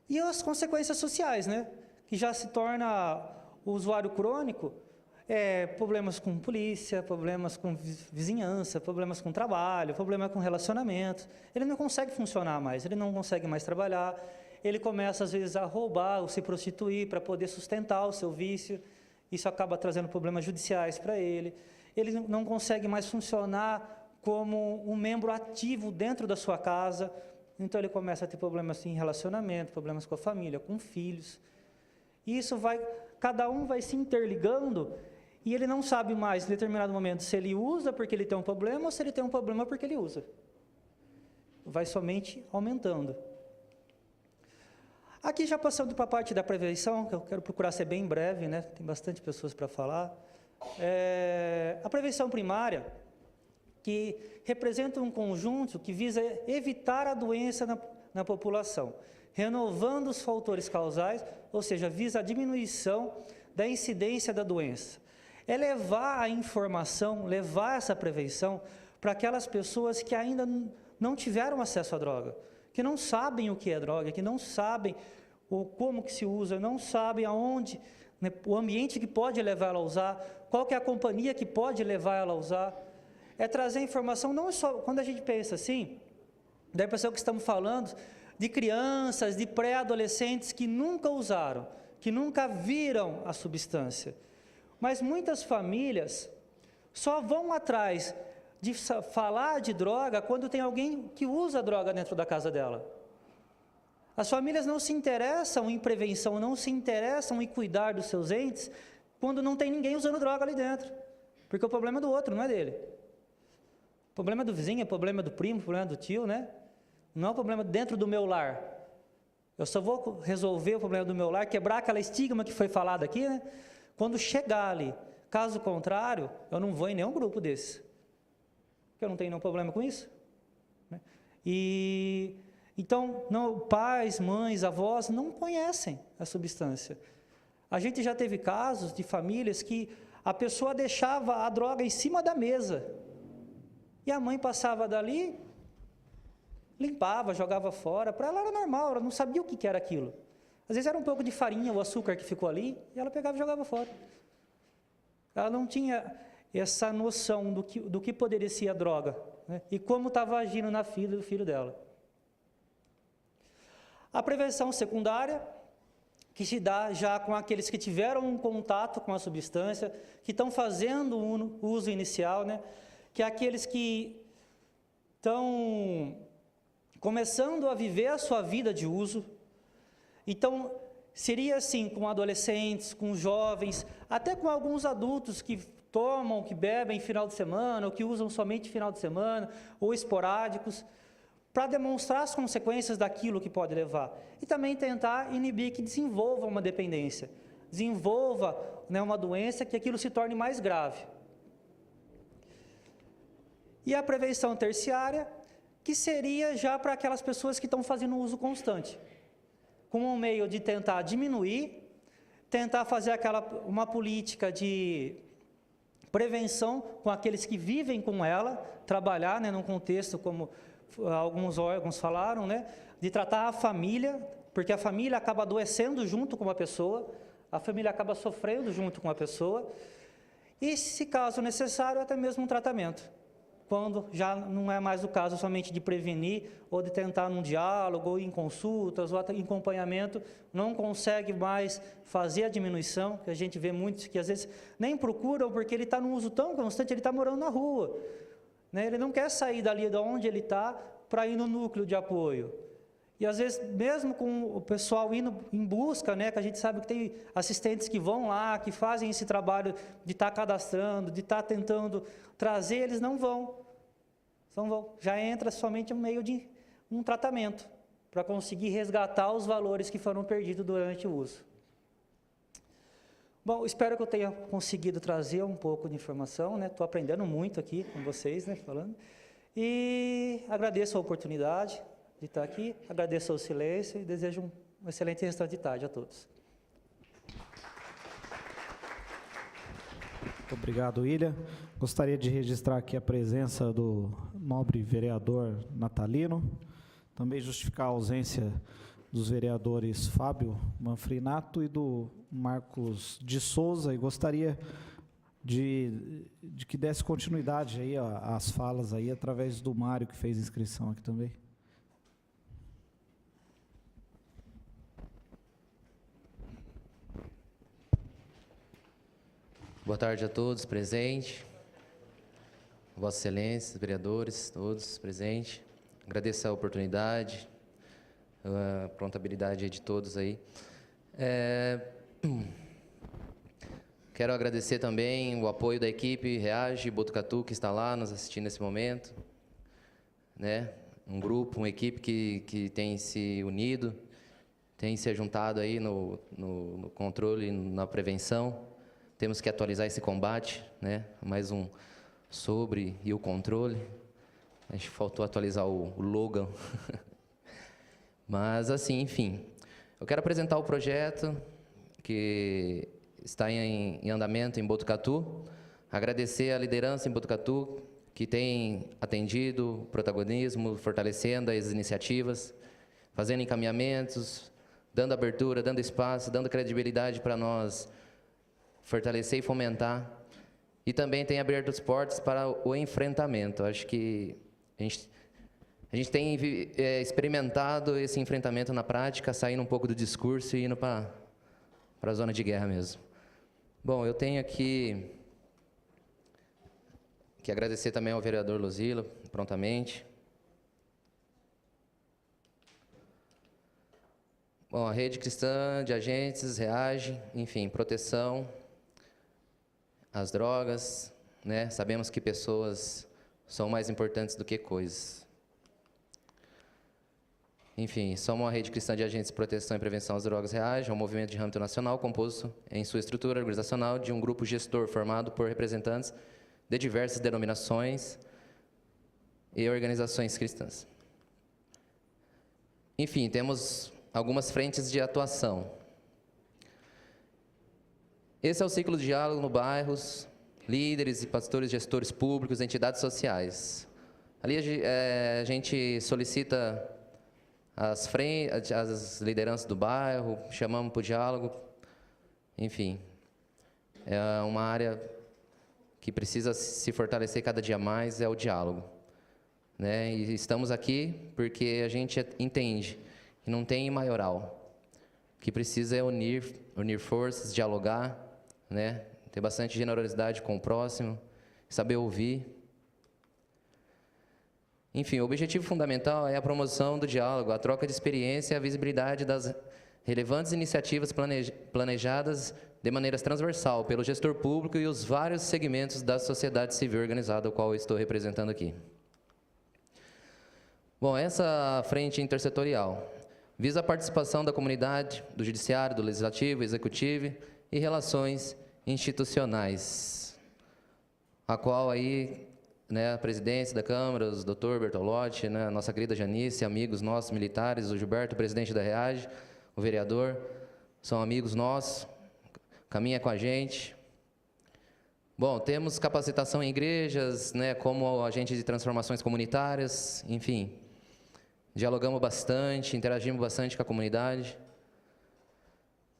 E as consequências sociais, né? Que já se torna o usuário crônico, problemas com polícia, problemas com vizinhança, problemas com trabalho, problemas com relacionamento. Ele não consegue funcionar mais, ele não consegue mais trabalhar, ele começa às vezes a roubar ou se prostituir para poder sustentar o seu vício. Isso acaba trazendo problemas judiciais para ele. Ele não consegue mais funcionar como um membro ativo dentro da sua casa. Então, ele começa a ter problemas em relacionamento, problemas com a família, com filhos. E isso cada um vai se interligando e ele não sabe mais, em determinado momento, se ele usa porque ele tem um problema ou se ele tem um problema porque ele usa. Vai somente aumentando. Aqui já passando para a parte da prevenção, que eu quero procurar ser bem breve, né? Tem bastante pessoas para falar. A prevenção primária, que representa um conjunto que visa evitar a doença na população, renovando os fatores causais, ou seja, visa a diminuição da incidência da doença. É levar a informação, levar essa prevenção para aquelas pessoas que ainda não tiveram acesso à droga, que não sabem o que é droga, que não sabem como que se usa, não sabem aonde, né, o ambiente que pode levar ela a usar, qual que é a companhia que pode levar ela a usar. É trazer informação, não só, quando a gente pensa assim, dá a impressão que estamos falando de crianças, de pré-adolescentes que nunca usaram, que nunca viram a substância. Mas muitas famílias só vão atrás de falar de droga quando tem alguém que usa droga dentro da casa dela. As famílias não se interessam em prevenção, não se interessam em cuidar dos seus entes quando não tem ninguém usando droga ali dentro. Porque o problema é do outro, não é dele. O problema é do vizinho, o problema é do primo, o problema é do tio, né? Não é o problema dentro do meu lar. Eu só vou resolver o problema do meu lar, quebrar aquela estigma que foi falado aqui, né? Quando chegar ali. Caso contrário, eu não vou em nenhum grupo desse. Porque eu não tenho nenhum problema com isso. Né? Então, pais, mães, avós não conhecem a substância. A gente já teve casos de famílias que a pessoa deixava a droga em cima da mesa. E a mãe passava dali, limpava, jogava fora. Para ela era normal, ela não sabia o que era aquilo. Às vezes era um pouco de farinha ou açúcar que ficou ali, e ela pegava e jogava fora. Ela não tinha essa noção do que poderia ser a droga, né? E como estava agindo na vida do filho dela. A prevenção secundária, que se dá já com aqueles que tiveram um contato com a substância, que estão fazendo o uso inicial, né? Que é aqueles que estão começando a viver a sua vida de uso. Então, seria assim com adolescentes, com jovens, até com alguns adultos que tomam, que bebem final de semana, ou que usam somente final de semana, ou esporádicos, para demonstrar as consequências daquilo que pode levar. E também tentar inibir que desenvolva uma dependência, desenvolva, né, uma doença, que aquilo se torne mais grave. E a prevenção terciária, que seria já para aquelas pessoas que estão fazendo uso constante, como um meio de tentar diminuir, tentar fazer uma política de prevenção com aqueles que vivem com ela, trabalhar, né, num contexto como alguns órgãos falaram, né, de tratar a família, porque a família acaba adoecendo junto com a pessoa, a família acaba sofrendo junto com a pessoa, e, se caso necessário, até mesmo um tratamento, quando já não é mais o caso somente de prevenir, ou de tentar num diálogo, ou em consultas, ou em acompanhamento, não consegue mais fazer a diminuição, que a gente vê muitos que às vezes nem procuram, porque ele está num uso tão constante, ele está morando na rua, né? Ele não quer sair dali de onde ele está para ir no núcleo de apoio. E às vezes, mesmo com o pessoal indo em busca, né, que a gente sabe que tem assistentes que vão lá, que fazem esse trabalho de estar cadastrando, de estar tentando trazer, eles não vão. Já entra somente um meio de um tratamento, para conseguir resgatar os valores que foram perdidos durante o uso. Bom, espero que eu tenha conseguido trazer um pouco de informação, né? Estou aprendendo muito aqui com vocês, né, falando. E agradeço a oportunidade de estar aqui, agradeço o silêncio e desejo um excelente restante de tarde a todos. Muito obrigado, William. Gostaria de registrar aqui a presença do nobre vereador Natalino, também justificar a ausência dos vereadores Fábio Manfrinato e do Marcos de Souza, e gostaria de que desse continuidade aí às falas aí, através do Mário, que fez inscrição aqui também. Boa tarde a todos presentes, Vossa Excelência, vereadores, todos presentes. Agradeço a oportunidade, a prontabilidade de todos aí. Quero agradecer também o apoio da equipe Reage Botucatu, que está lá nos assistindo nesse momento, né? Um grupo, uma equipe que tem se unido, tem se juntado aí no controle, na prevenção. Temos que atualizar esse combate, né? Mais um sobre e o controle. A gente faltou atualizar o Logan. Mas, assim, enfim. Eu quero apresentar o projeto que está em andamento em Botucatu. Agradecer a liderança em Botucatu, que tem atendido o protagonismo, fortalecendo as iniciativas, fazendo encaminhamentos, dando abertura, dando espaço, dando credibilidade para nós fortalecer e fomentar, e também tem aberto os portos para o enfrentamento. Acho que a gente tem experimentado esse enfrentamento na prática, saindo um pouco do discurso e indo para a zona de guerra mesmo. Bom, eu tenho aqui que agradecer também ao vereador Luzila, prontamente. Bom, a Rede Cristã de Agentes reage, enfim, proteção às drogas, né? Sabemos que pessoas são mais importantes do que coisas. Enfim, somos a Rede Cristã de Agentes de Proteção e Prevenção às Drogas reage, é um movimento de âmbito nacional composto em sua estrutura organizacional de um grupo gestor formado por representantes de diversas denominações e organizações cristãs. Enfim, temos algumas frentes de atuação. Esse é o ciclo de diálogo no bairros, líderes e pastores, gestores públicos, entidades sociais. Ali a gente solicita as lideranças do bairro, chamamos para o diálogo, enfim. É uma área que precisa se fortalecer cada dia mais, é o diálogo, né? E estamos aqui porque a gente entende que não tem maioral, o que precisa é unir forças, dialogar, né? Ter bastante generosidade com o próximo, saber ouvir. Enfim, o objetivo fundamental é a promoção do diálogo, a troca de experiência e a visibilidade das relevantes iniciativas planejadas de maneira transversal pelo gestor público e os vários segmentos da sociedade civil organizada, o qual eu estou representando aqui. Bom, essa frente intersetorial visa a participação da comunidade, do judiciário, do legislativo, executivo e relações institucionais, a qual aí, né, a presidência da Câmara, o doutor Bertolotti, né, a nossa querida Janice, amigos nossos militares, o Gilberto, presidente da REAGE, o vereador, são amigos nossos, caminha com a gente. Bom, temos capacitação em igrejas, né, como agente de transformações comunitárias, enfim, dialogamos bastante, interagimos bastante com a comunidade.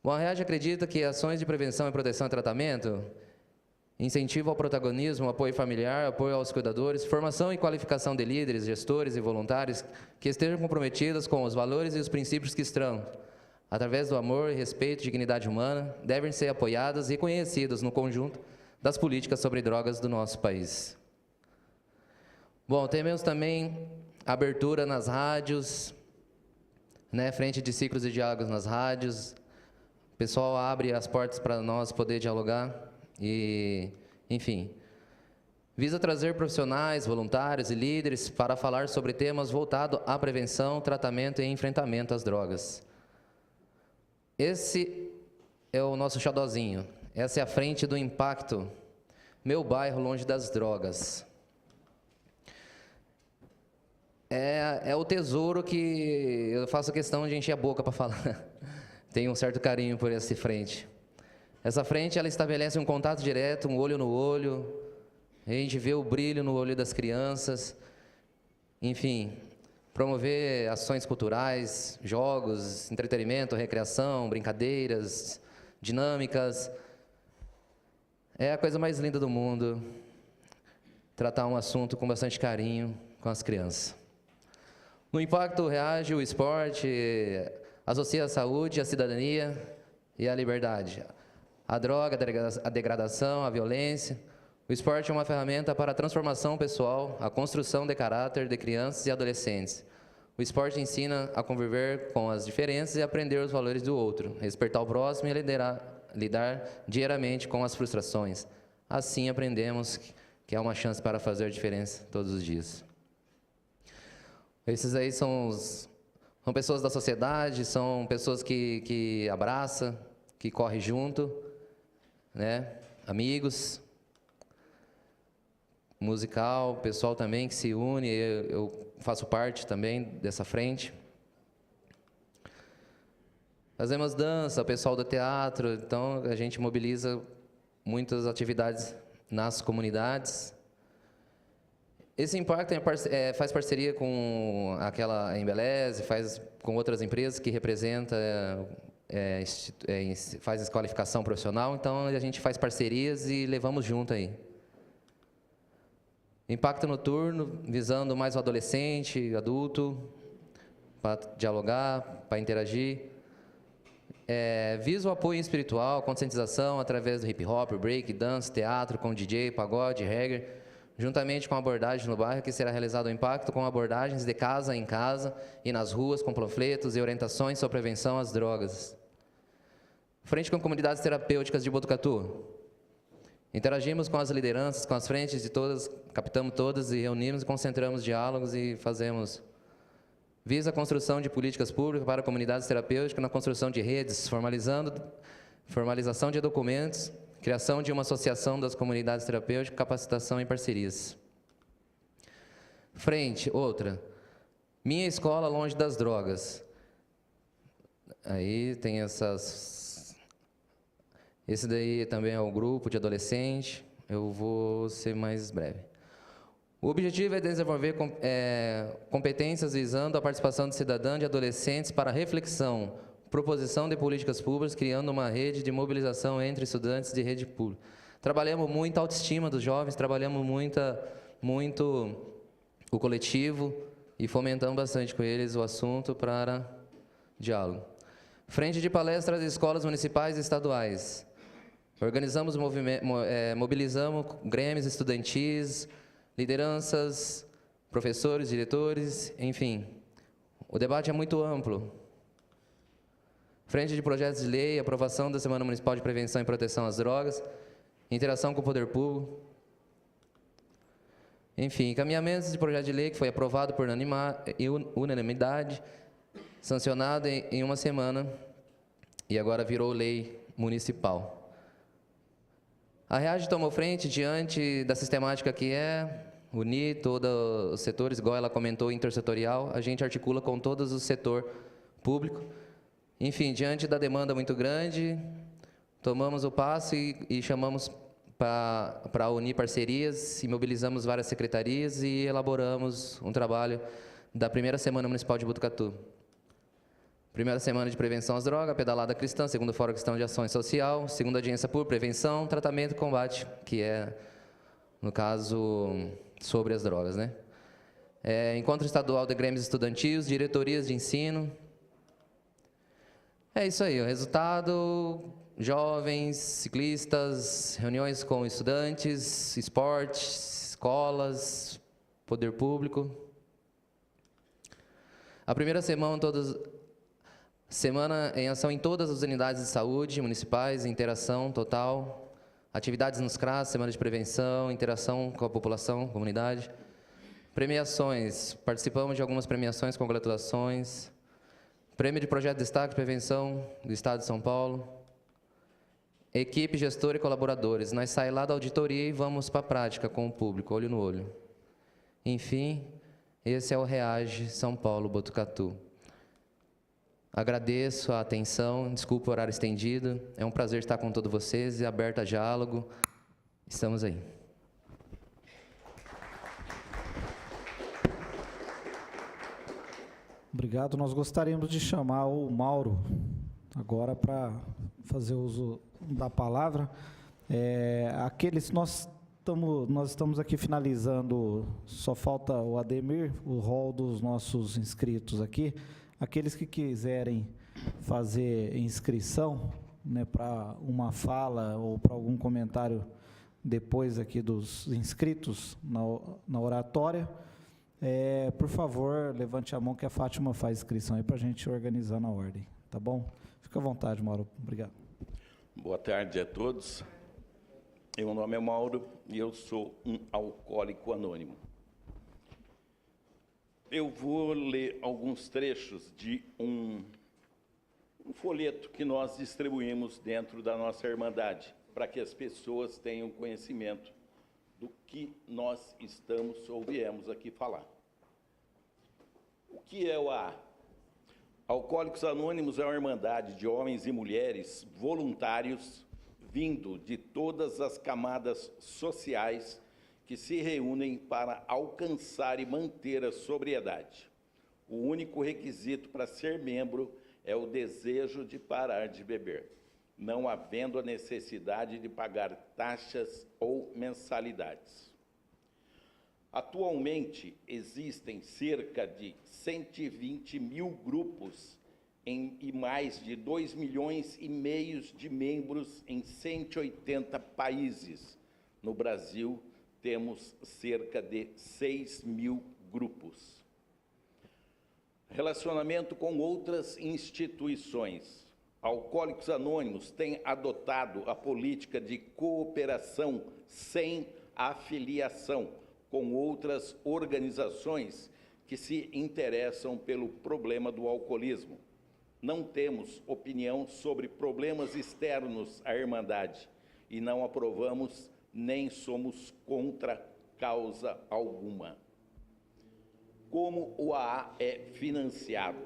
Bom, a REAGE acredita que ações de prevenção e proteção e tratamento, incentivo ao protagonismo, apoio familiar, apoio aos cuidadores, formação e qualificação de líderes, gestores e voluntários que estejam comprometidos com os valores e os princípios cristãos, através do amor, respeito e dignidade humana, devem ser apoiadas e conhecidas no conjunto das políticas sobre drogas do nosso país. Bom, temos também abertura nas rádios, né, frente de ciclos de diálogos nas rádios. O pessoal abre as portas para nós poder dialogar. E, enfim, visa trazer profissionais, voluntários e líderes para falar sobre temas voltados à prevenção, tratamento e enfrentamento às drogas. Esse é o nosso xodózinho. Essa é a frente do impacto. Meu bairro longe das drogas. É o tesouro que eu faço questão de encher a boca para falar. Tenho um certo carinho por essa frente. Essa frente, ela estabelece um contato direto, um olho no olho, a gente vê o brilho no olho das crianças, enfim, promover ações culturais, jogos, entretenimento, recreação, brincadeiras, dinâmicas. É a coisa mais linda do mundo, tratar um assunto com bastante carinho com as crianças. No impacto reage o esporte, associa a saúde, a cidadania e a liberdade. A droga, a degradação, a violência. O esporte é uma ferramenta para a transformação pessoal, a construção de caráter de crianças e adolescentes. O esporte ensina a conviver com as diferenças e aprender os valores do outro, respeitar o próximo e lidar diariamente com as frustrações. Assim aprendemos que há uma chance para fazer a diferença todos os dias. Esses aí são pessoas da sociedade, são pessoas que abraçam, que correm junto, né? Amigos, musical, pessoal também que se une, eu faço parte também dessa frente. Fazemos dança, pessoal do teatro, então a gente mobiliza muitas atividades nas comunidades. Esse impacto faz parceria com aquela Embeleze, faz com outras empresas que representam, faz qualificação profissional, então a gente faz parcerias e levamos junto aí. Impacto noturno, visando mais o adolescente, adulto, para dialogar, para interagir. Visa o apoio espiritual, conscientização através do hip hop, break, dance, teatro, com DJ, pagode, reggae, juntamente com a abordagem no bairro, que será realizado o impacto com abordagens de casa em casa e nas ruas, com panfletos e orientações sobre prevenção às drogas. Frente com comunidades terapêuticas de Botucatu. Interagimos com as lideranças, com as frentes de todas, captamos todas e reunimos e concentramos diálogos e fazemos. Visa a construção de políticas públicas para comunidades terapêuticas na construção de redes, formalização de documentos, criação de uma associação das comunidades terapêuticas, capacitação e parcerias. Frente, outra. Minha escola longe das drogas. Aí tem essas... Esse daí também é o grupo de adolescente. Eu vou ser mais breve. O objetivo é desenvolver competências visando a participação de cidadãos e de adolescentes para reflexão, proposição de políticas públicas, criando uma rede de mobilização entre estudantes de rede pública. Trabalhamos muito a autoestima dos jovens, trabalhamos muito o coletivo e fomentamos bastante com eles o assunto para diálogo. Frente de palestras de escolas municipais e estaduais. Organizamos, mobilizamos grêmios estudantis, lideranças, professores, diretores, enfim. O debate é muito amplo. Frente de projetos de lei, aprovação da Semana Municipal de Prevenção e Proteção às Drogas, interação com o poder público. Enfim, encaminhamentos de projeto de lei que foi aprovado por unanimidade, sancionado em uma semana e agora virou lei municipal. A REAGE tomou frente diante da sistemática que é unir todos os setores, igual ela comentou, intersetorial, a gente articula com todos o setor público. Enfim, diante da demanda muito grande, tomamos o passo e chamamos para unir parcerias, e mobilizamos várias secretarias e elaboramos um trabalho da primeira Semana Municipal de Botucatu. Primeira semana de prevenção às drogas, pedalada cristã, segundo fórum cristão de ação social, segunda audiência por prevenção, tratamento e combate, que é, no caso, sobre as drogas, né? Encontro estadual de grêmios estudantis, diretorias de ensino. É isso aí, o resultado, jovens, ciclistas, reuniões com estudantes, esportes, escolas, poder público. A primeira semana em ação em todas as unidades de saúde municipais, interação total, atividades nos CRAS, semana de prevenção, interação com a população, comunidade. Premiações, participamos de algumas premiações, congratulações. Prêmio de Projeto de Destaque de Prevenção do Estado de São Paulo. Equipe, gestor e colaboradores. Nós saímos lá da auditoria e vamos para a prática com o público, olho no olho. Enfim, esse é o REAGE São Paulo, Botucatu. Agradeço a atenção, desculpa o horário estendido. É um prazer estar com todos vocês e aberto a diálogo. Estamos aí. Obrigado. Nós gostaríamos de chamar o Mauro agora para fazer uso da palavra. Nós estamos aqui finalizando, só falta o Ademir, o rol dos nossos inscritos aqui. Aqueles que quiserem fazer inscrição, né, para uma fala ou para algum comentário depois aqui dos inscritos na oratória, por favor, levante a mão que a Fátima faz inscrição aí para a gente organizar na ordem, tá bom? Fica à vontade, Mauro. Obrigado. Boa tarde a todos. Meu nome é Mauro e eu sou um alcoólico anônimo. Eu vou ler alguns trechos de um folheto que nós distribuímos dentro da nossa Irmandade, para que as pessoas tenham conhecimento do que nós estamos ou viemos aqui falar. O que é o AA? Alcoólicos Anônimos é uma irmandade de homens e mulheres voluntários, vindo de todas as camadas sociais, que se reúnem para alcançar e manter a sobriedade. O único requisito para ser membro é o desejo de parar de beber, não havendo a necessidade de pagar taxas ou mensalidades. Atualmente, existem cerca de 120 mil grupos e mais de 2,5 milhões de membros em 180 países no Brasil, temos cerca de 6.000 grupos. Relacionamento com outras instituições. Alcoólicos Anônimos tem adotado a política de cooperação sem afiliação com outras organizações que se interessam pelo problema do alcoolismo. Não temos opinião sobre problemas externos à Irmandade e não aprovamos nem somos contra causa alguma. Como o AA é financiado?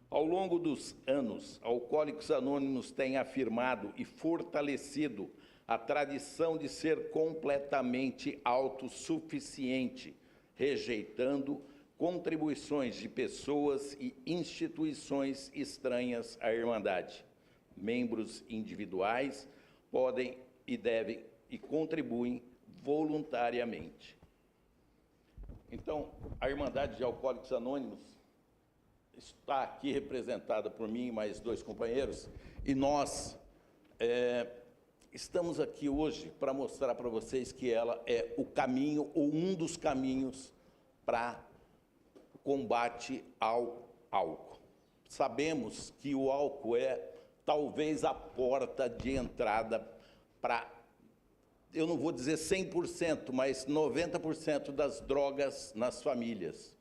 Ao longo dos anos, Alcoólicos Anônimos tem afirmado e fortalecido a tradição de ser completamente autossuficiente, rejeitando contribuições de pessoas e instituições estranhas à Irmandade. Membros individuais podem e devem e contribuem voluntariamente. Então, a Irmandade de Alcoólicos Anônimos está aqui representada por mim e mais 2 companheiros, e nós estamos aqui hoje para mostrar para vocês que ela é o caminho, ou um dos caminhos, para combate ao álcool. Sabemos que o álcool é talvez a porta de entrada para, eu não vou dizer 100%, mas 90% das drogas nas famílias.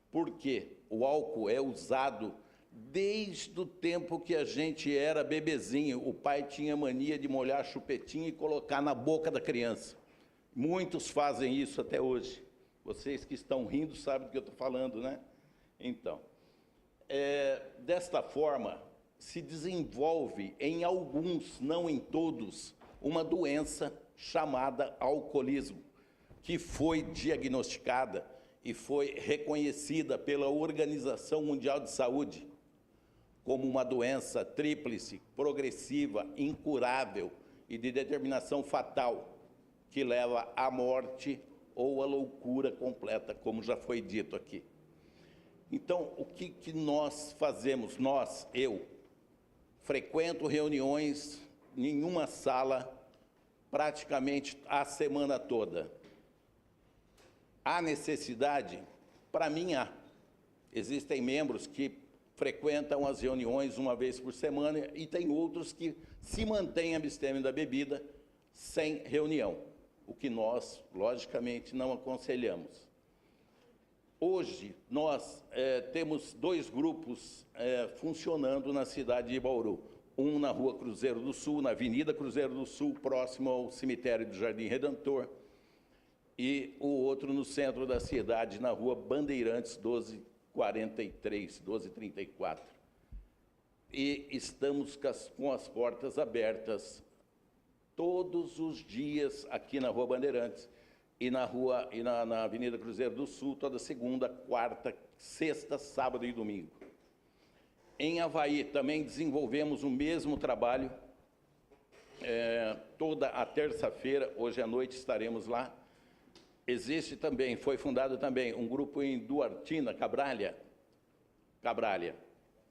Por quê? O álcool é usado desde o tempo que a gente era bebezinho. O pai tinha mania de molhar chupetinho e colocar na boca da criança. Muitos fazem isso até hoje. Vocês que estão rindo sabem do que eu estou falando, né? Então, desta forma, se desenvolve em alguns, não em todos, uma doença chamada alcoolismo, que foi diagnosticada e foi reconhecida pela Organização Mundial de Saúde como uma doença tríplice, progressiva, incurável e de determinação fatal, que leva à morte ou à loucura completa, como já foi dito aqui. Então, o que nós fazemos? Eu frequento reuniões em uma sala praticamente a semana toda. Há necessidade? Para mim, há. Existem membros que frequentam as reuniões uma vez por semana e tem outros que se mantêm abstêmios da bebida sem reunião, o que nós, logicamente, não aconselhamos. Hoje, nós temos 2 grupos funcionando na cidade de Bauru. Um na Rua Cruzeiro do Sul, na Avenida Cruzeiro do Sul, próximo ao cemitério do Jardim Redentor, e o outro no centro da cidade, na Rua Bandeirantes, 1243, 1234. E estamos com as portas abertas todos os dias aqui na Rua Bandeirantes e na Avenida Cruzeiro do Sul, toda segunda, quarta, sexta, sábado e domingo. Em Avaí também desenvolvemos o mesmo trabalho, toda a terça-feira, hoje à noite estaremos lá. Existe também, foi fundado também um grupo em Duartina, Cabralha,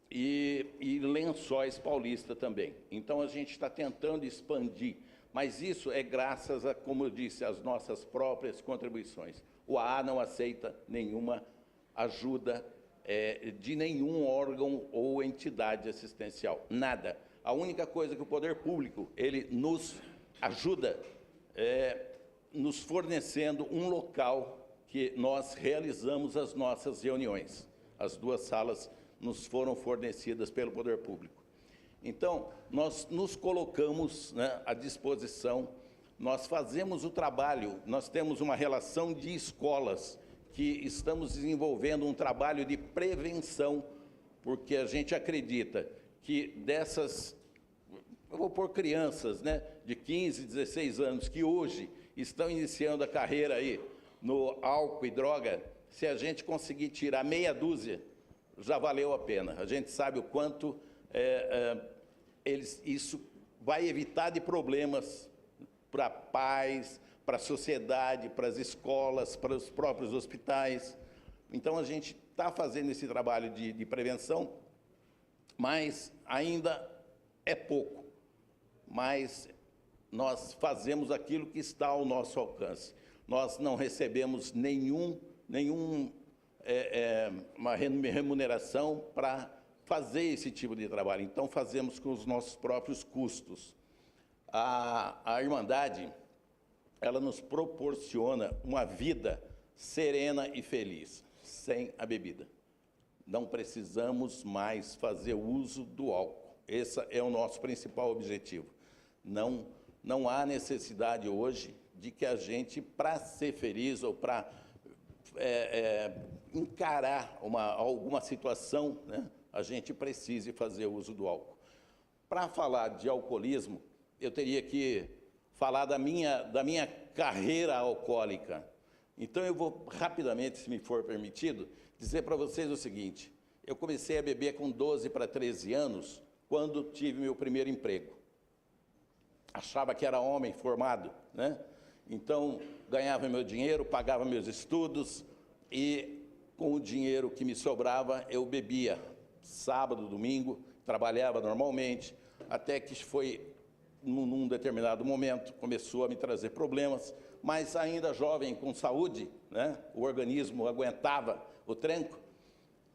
e Lençóis Paulista também. Então, a gente está tentando expandir, mas isso é graças a, como eu disse, às nossas próprias contribuições. O AA não aceita nenhuma ajuda de nenhum órgão ou entidade assistencial, nada. A única coisa que o poder público ele nos ajuda nos fornecendo um local que nós realizamos as nossas reuniões. As 2 salas nos foram fornecidas pelo poder público. Então, nós nos colocamos, né, à disposição, nós fazemos o trabalho, nós temos uma relação de escolas que estamos desenvolvendo um trabalho de prevenção, porque a gente acredita que dessas, eu vou pôr crianças, né, de 15, 16 anos, que hoje estão iniciando a carreira aí no álcool e droga, se a gente conseguir tirar meia dúzia, já valeu a pena. A gente sabe o quanto isso vai evitar de problemas para pais, para a sociedade, para as escolas, para os próprios hospitais. Então, a gente está fazendo esse trabalho de prevenção, mas ainda é pouco. Mas nós fazemos aquilo que está ao nosso alcance. Nós não recebemos uma remuneração para fazer esse tipo de trabalho. Então, fazemos com os nossos próprios custos. A Irmandade, ela nos proporciona uma vida serena e feliz, sem a bebida. Não precisamos mais fazer uso do álcool. Esse é o nosso principal objetivo. Não há necessidade hoje de que a gente, para ser feliz ou para encarar alguma situação, né, a gente precise fazer uso do álcool. Para falar de alcoolismo, eu teria que falar da minha carreira alcoólica. Então, eu vou rapidamente, se me for permitido, dizer para vocês o seguinte: eu comecei a beber com 12 para 13 anos, quando tive meu primeiro emprego. Achava que era homem formado, né? Então, ganhava meu dinheiro, pagava meus estudos e, com o dinheiro que me sobrava, eu bebia. Sábado, domingo, trabalhava normalmente, até que foi, num determinado momento, começou a me trazer problemas, mas ainda jovem, com saúde, né? O organismo aguentava o tranco,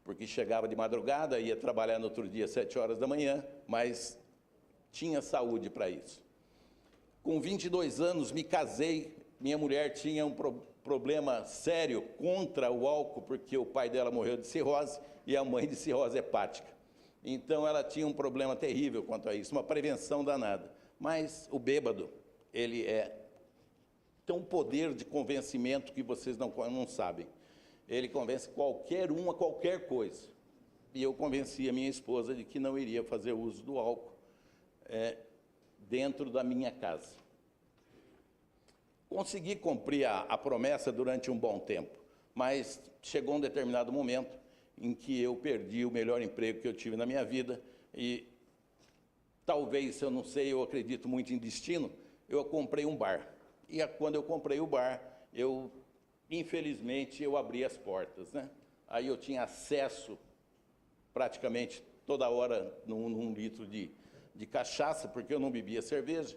porque chegava de madrugada, ia trabalhar no outro dia, 7 horas da manhã, mas tinha saúde para isso. Com 22 anos, me casei, minha mulher tinha um problema sério contra o álcool, porque o pai dela morreu de cirrose e a mãe de cirrose hepática. Então, ela tinha um problema terrível quanto a isso, uma prevenção danada. Mas o bêbado, ele tem um poder de convencimento que vocês não sabem. Ele convence qualquer um a qualquer coisa. E eu convenci a minha esposa de que não iria fazer uso do álcool dentro da minha casa. Consegui cumprir a promessa durante um bom tempo, mas chegou um determinado momento em que eu perdi o melhor emprego que eu tive na minha vida e talvez, eu não sei, eu acredito muito em destino, eu comprei um bar. E quando eu comprei o bar, infelizmente, eu abri as portas, né? Aí eu tinha acesso praticamente toda hora num litro de cachaça, porque eu não bebia cerveja,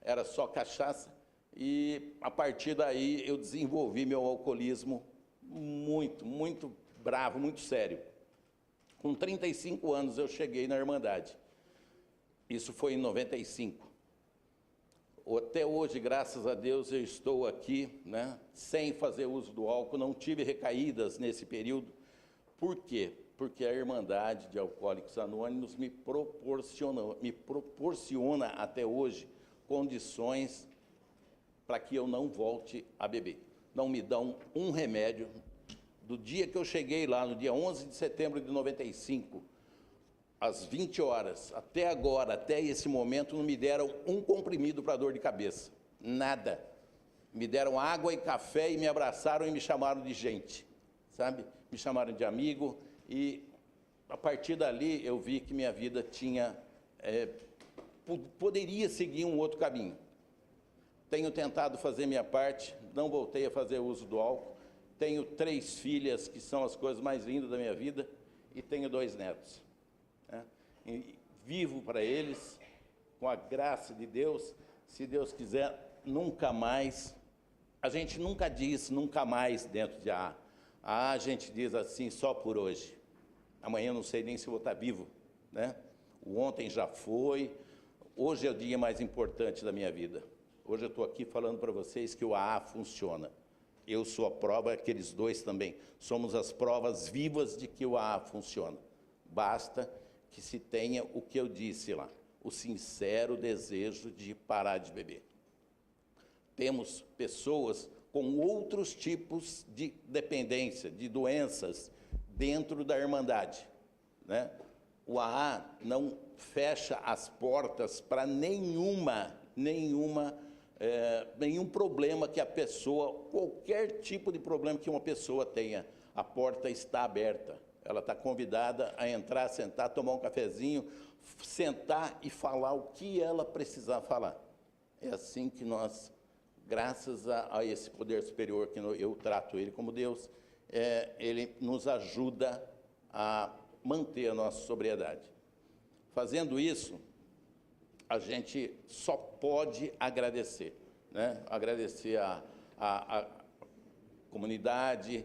era só cachaça. E, a partir daí, eu desenvolvi meu alcoolismo muito, muito bravo, muito sério. Com 35 anos, eu cheguei na Irmandade. Isso foi em 95. Até hoje, graças a Deus, eu estou aqui, né, sem fazer uso do álcool, não tive recaídas nesse período. Por quê? Porque a Irmandade de Alcoólicos Anônimos me proporciona até hoje condições para que eu não volte a beber. Não me dão um remédio. Do dia que eu cheguei lá, no dia 11 de setembro de 95, às 20 horas, até agora, até esse momento, não me deram um comprimido para dor de cabeça. Nada. Me deram água e café e me abraçaram e me chamaram de gente, sabe? Me chamaram de amigo e, a partir dali, eu vi que minha vida poderia seguir um outro caminho. Tenho tentado fazer minha parte, não voltei a fazer uso do álcool. Tenho 3 filhas, que são as coisas mais lindas da minha vida, e tenho 2 netos. Né? E vivo para eles, com a graça de Deus. Se Deus quiser, nunca mais. A gente nunca diz nunca mais dentro de AA. A gente diz assim só por hoje. Amanhã eu não sei nem se vou estar vivo, né? O ontem já foi. Hoje é o dia mais importante da minha vida. Hoje eu estou aqui falando para vocês que o AA funciona. Eu sou a prova, aqueles 2 também. Somos as provas vivas de que o AA funciona. Basta que se tenha o que eu disse lá, o sincero desejo de parar de beber. Temos pessoas com outros tipos de dependência, de doenças, dentro da Irmandade, né? O AA não fecha as portas para nenhum problema que a pessoa, qualquer tipo de problema que uma pessoa tenha, a porta está aberta. Ela está convidada a entrar, sentar, tomar um cafezinho, sentar e falar o que ela precisar falar. É assim que nós, graças a esse poder superior, que eu trato ele como Deus, ele nos ajuda a manter a nossa sobriedade. Fazendo isso, a gente só pode agradecer, né? Agradecer a comunidade,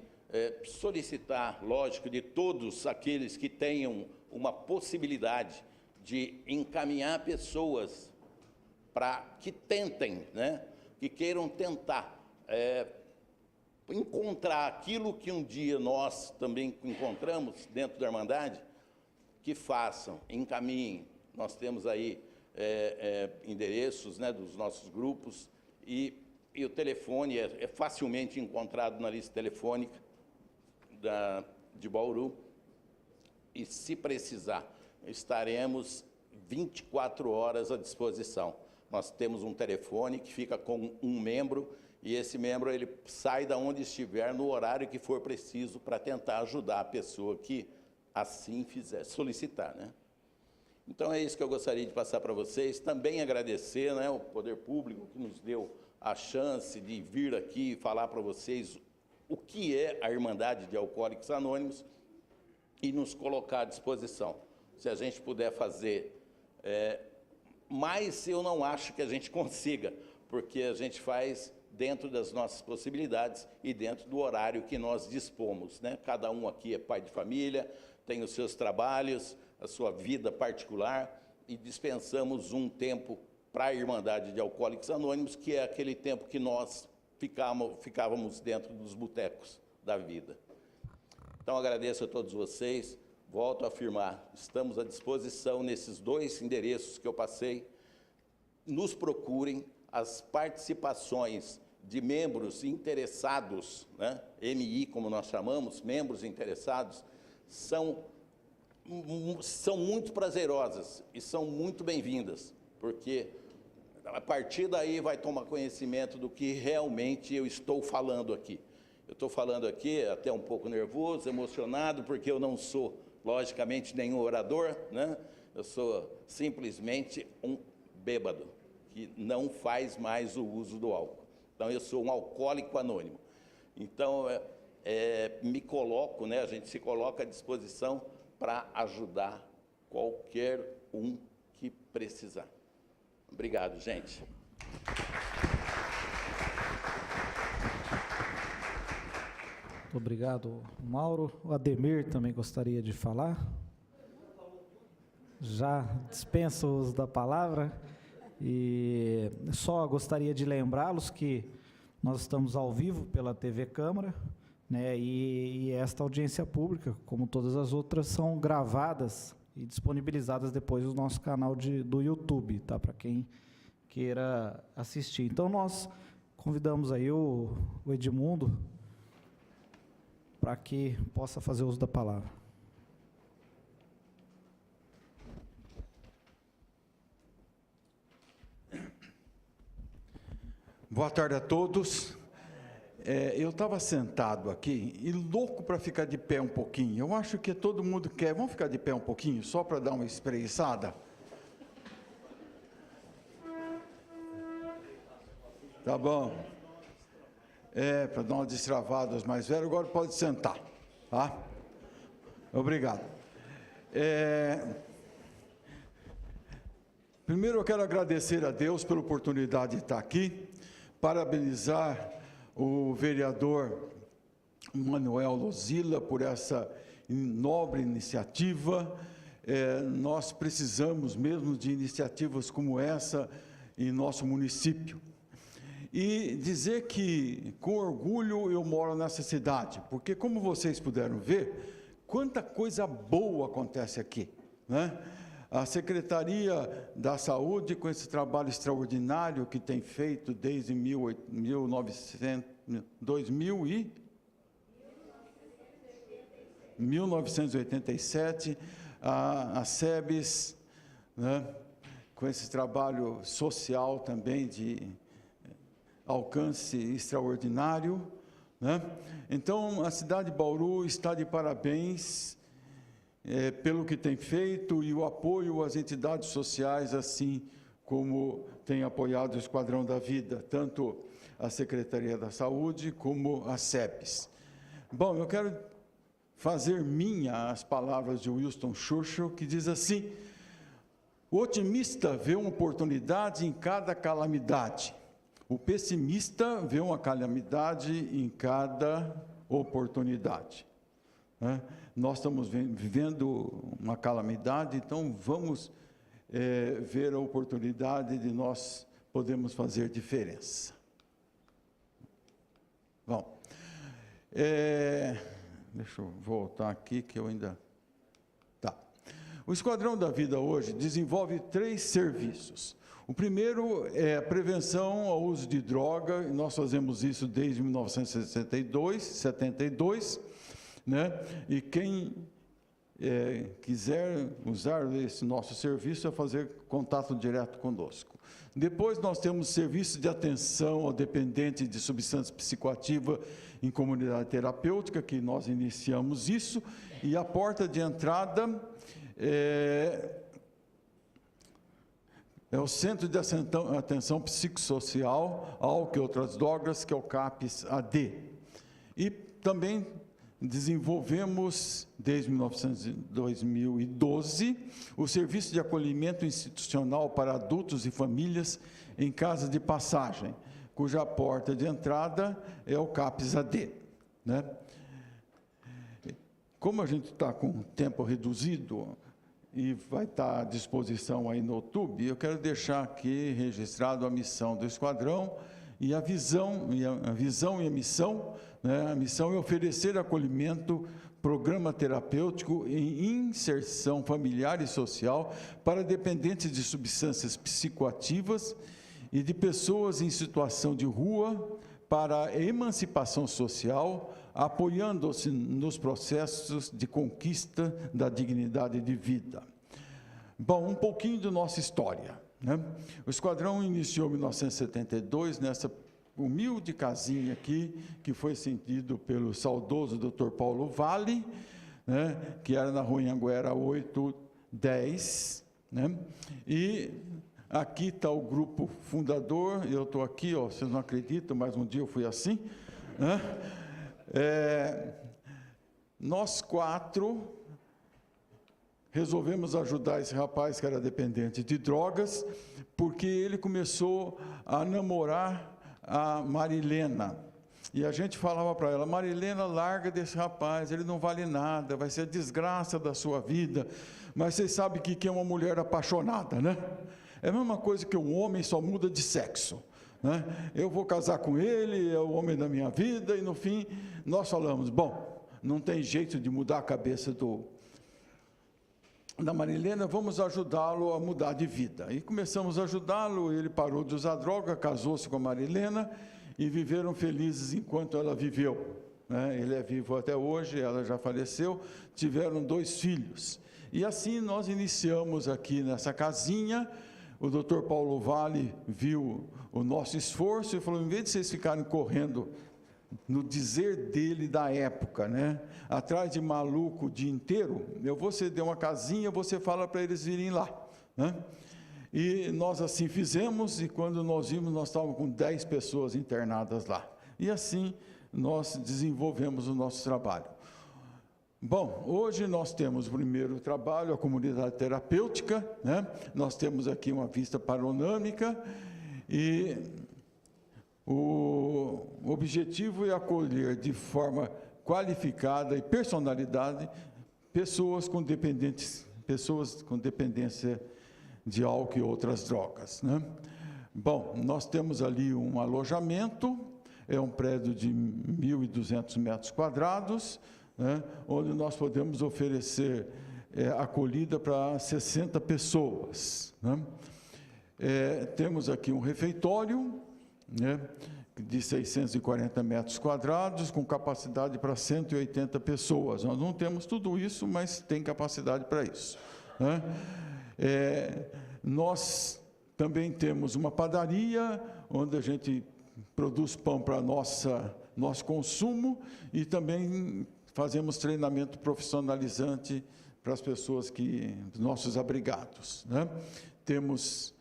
solicitar, lógico, de todos aqueles que tenham uma possibilidade de encaminhar pessoas para que tentem, né? Que queiram tentar encontrar aquilo que um dia nós também encontramos dentro da Irmandade, que façam, encaminhem. Nós temos aí endereços, né, dos nossos grupos e o telefone é facilmente encontrado na lista telefônica de Bauru. E, se precisar, estaremos 24 horas à disposição. Nós temos um telefone que fica com um membro e esse membro ele sai da onde estiver no horário que for preciso para tentar ajudar a pessoa que assim fizer, solicitar, né? Então, é isso que eu gostaria de passar para vocês. Também agradecer, né, o Poder Público que nos deu a chance de vir aqui e falar para vocês o que é a Irmandade de Alcoólicos Anônimos e nos colocar à disposição. Se a gente puder fazer mais, eu não acho que a gente consiga, porque a gente faz dentro das nossas possibilidades e dentro do horário que nós dispomos, né? Cada um aqui é pai de família, tem os seus trabalhos, a sua vida particular, e dispensamos um tempo para a Irmandade de Alcoólicos Anônimos, que é aquele tempo que nós ficávamos dentro dos botecos da vida. Então, agradeço a todos vocês, volto a afirmar, estamos à disposição nesses 2 endereços que eu passei. Nos procurem, as participações de membros interessados, né, MI, como nós chamamos, membros interessados, são muito prazerosas e são muito bem-vindas, porque a partir daí vai tomar conhecimento do que realmente eu estou falando aqui. Eu estou falando aqui até um pouco nervoso, emocionado, porque eu não sou, logicamente, nenhum orador, né? Eu sou simplesmente um bêbado, que não faz mais o uso do álcool. Então, eu sou um alcoólico anônimo. Então, me coloco, né? A gente se coloca à disposição para ajudar qualquer um que precisar. Obrigado, gente. Obrigado, Mauro. O Ademir também gostaria de falar. Já dispensa o uso da palavra. E só gostaria de lembrá-los que nós estamos ao vivo pela TV Câmara, né, e esta audiência pública, como todas as outras, são gravadas e disponibilizadas depois no nosso canal do YouTube, tá? Para quem queira assistir. Então, nós convidamos aí o Edmundo para que possa fazer uso da palavra. Boa tarde a todos. Eu estava sentado aqui e louco para ficar de pé um pouquinho. Eu acho que todo mundo quer. Vamos ficar de pé um pouquinho, só para dar uma espreguiçada? Tá bom. Para dar uma destravada aos mais velhos. Agora pode sentar, tá? Obrigado. Primeiro eu quero agradecer a Deus pela oportunidade de estar aqui, parabenizar o vereador Manuel Lozila por essa nobre iniciativa. Nós precisamos mesmo de iniciativas como essa em nosso município. E dizer que, com orgulho, eu moro nessa cidade, porque, como vocês puderam ver, quanta coisa boa acontece aqui, né? A Secretaria da Saúde, com esse trabalho extraordinário que tem feito desde 1987, a SEBS, né, com esse trabalho social também de alcance extraordinário, né? Então, a cidade de Bauru está de parabéns pelo que tem feito e o apoio às entidades sociais, assim como tem apoiado o Esquadrão da Vida, tanto a Secretaria da Saúde como a SEBS. Bom, eu quero fazer minha as palavras de Winston Churchill, que diz assim: O otimista vê uma oportunidade em cada calamidade. O pessimista vê uma calamidade em cada oportunidade. Né? Nós estamos vivendo uma calamidade, então vamos ver a oportunidade de nós podermos fazer diferença. Bom, deixa eu voltar aqui que eu ainda... Tá. O Esquadrão da Vida hoje desenvolve 3 serviços. O primeiro é a prevenção ao uso de droga, e nós fazemos isso desde 1972, né? E quem quiser usar esse nosso serviço é fazer contato direto conosco. Depois nós temos serviço de atenção ao dependente de substância psicoativa em comunidade terapêutica, que nós iniciamos isso, e a porta de entrada é o Centro de Atenção Psicossocial, Álcool e Outras Drogas, que é o CAPS-AD. E também desenvolvemos, desde 2012, o Serviço de Acolhimento Institucional para Adultos e Famílias em Casa de Passagem, cuja porta de entrada é o CAPS-AD. Né? Como a gente está com tempo reduzido e vai estar à disposição aí no YouTube, eu quero deixar aqui registrado a missão do Esquadrão e a visão e a missão. Né? A missão é oferecer acolhimento, programa terapêutico e inserção familiar e social para dependentes de substâncias psicoativas e de pessoas em situação de rua para a emancipação social, apoiando-se nos processos de conquista da dignidade de vida. Bom, um pouquinho da nossa história. Né? O Esquadrão iniciou em 1972, nessa humilde casinha aqui, que foi cedido pelo saudoso Dr. Paulo Vale, né? Que era na Rua Anhanguera 810, né? E aqui está o grupo fundador, eu estou aqui, ó, vocês não acreditam, mas um dia eu fui assim, né? Nós 4 resolvemos ajudar esse rapaz que era dependente de drogas, porque ele começou a namorar a Marilena. E a gente falava para ela: Marilena, larga desse rapaz, ele não vale nada, vai ser a desgraça da sua vida. Mas vocês sabem que é uma mulher apaixonada, né? É a mesma coisa que um homem só muda de sexo, né? Eu vou casar com ele, é o homem da minha vida, e no fim nós falamos: bom, não tem jeito de mudar a cabeça da Marilena, vamos ajudá-lo a mudar de vida. E começamos a ajudá-lo, ele parou de usar droga, casou-se com a Marilena e viveram felizes enquanto ela viveu. Né? Ele é vivo até hoje, ela já faleceu, tiveram 2 filhos. E assim nós iniciamos aqui nessa casinha. O Dr. Paulo Vale viu o nosso esforço e falou: em vez de vocês ficarem correndo, no dizer dele da época, né, atrás de maluco o dia inteiro, eu vou ceder uma casinha, você fala para eles virem lá, né? E nós assim fizemos, e quando nós vimos, nós estávamos com 10 pessoas internadas lá. E assim nós desenvolvemos o nosso trabalho. Bom, hoje nós temos o primeiro trabalho, a comunidade terapêutica, né? Nós temos aqui uma vista panorâmica e o objetivo é acolher de forma qualificada e personalidade pessoas com dependência de álcool e outras drogas, né? Bom, nós temos ali um alojamento, é um prédio de 1.200 metros quadrados, né, onde nós podemos oferecer acolhida para 60 pessoas, né? Temos aqui um refeitório, né, de 640 metros quadrados, com capacidade para 180 pessoas. Nós não temos tudo isso, mas tem capacidade para isso, né? Nós também temos uma padaria, onde a gente produz pão para nosso consumo, e também fazemos treinamento profissionalizante para as pessoas nossos abrigados, né? Temos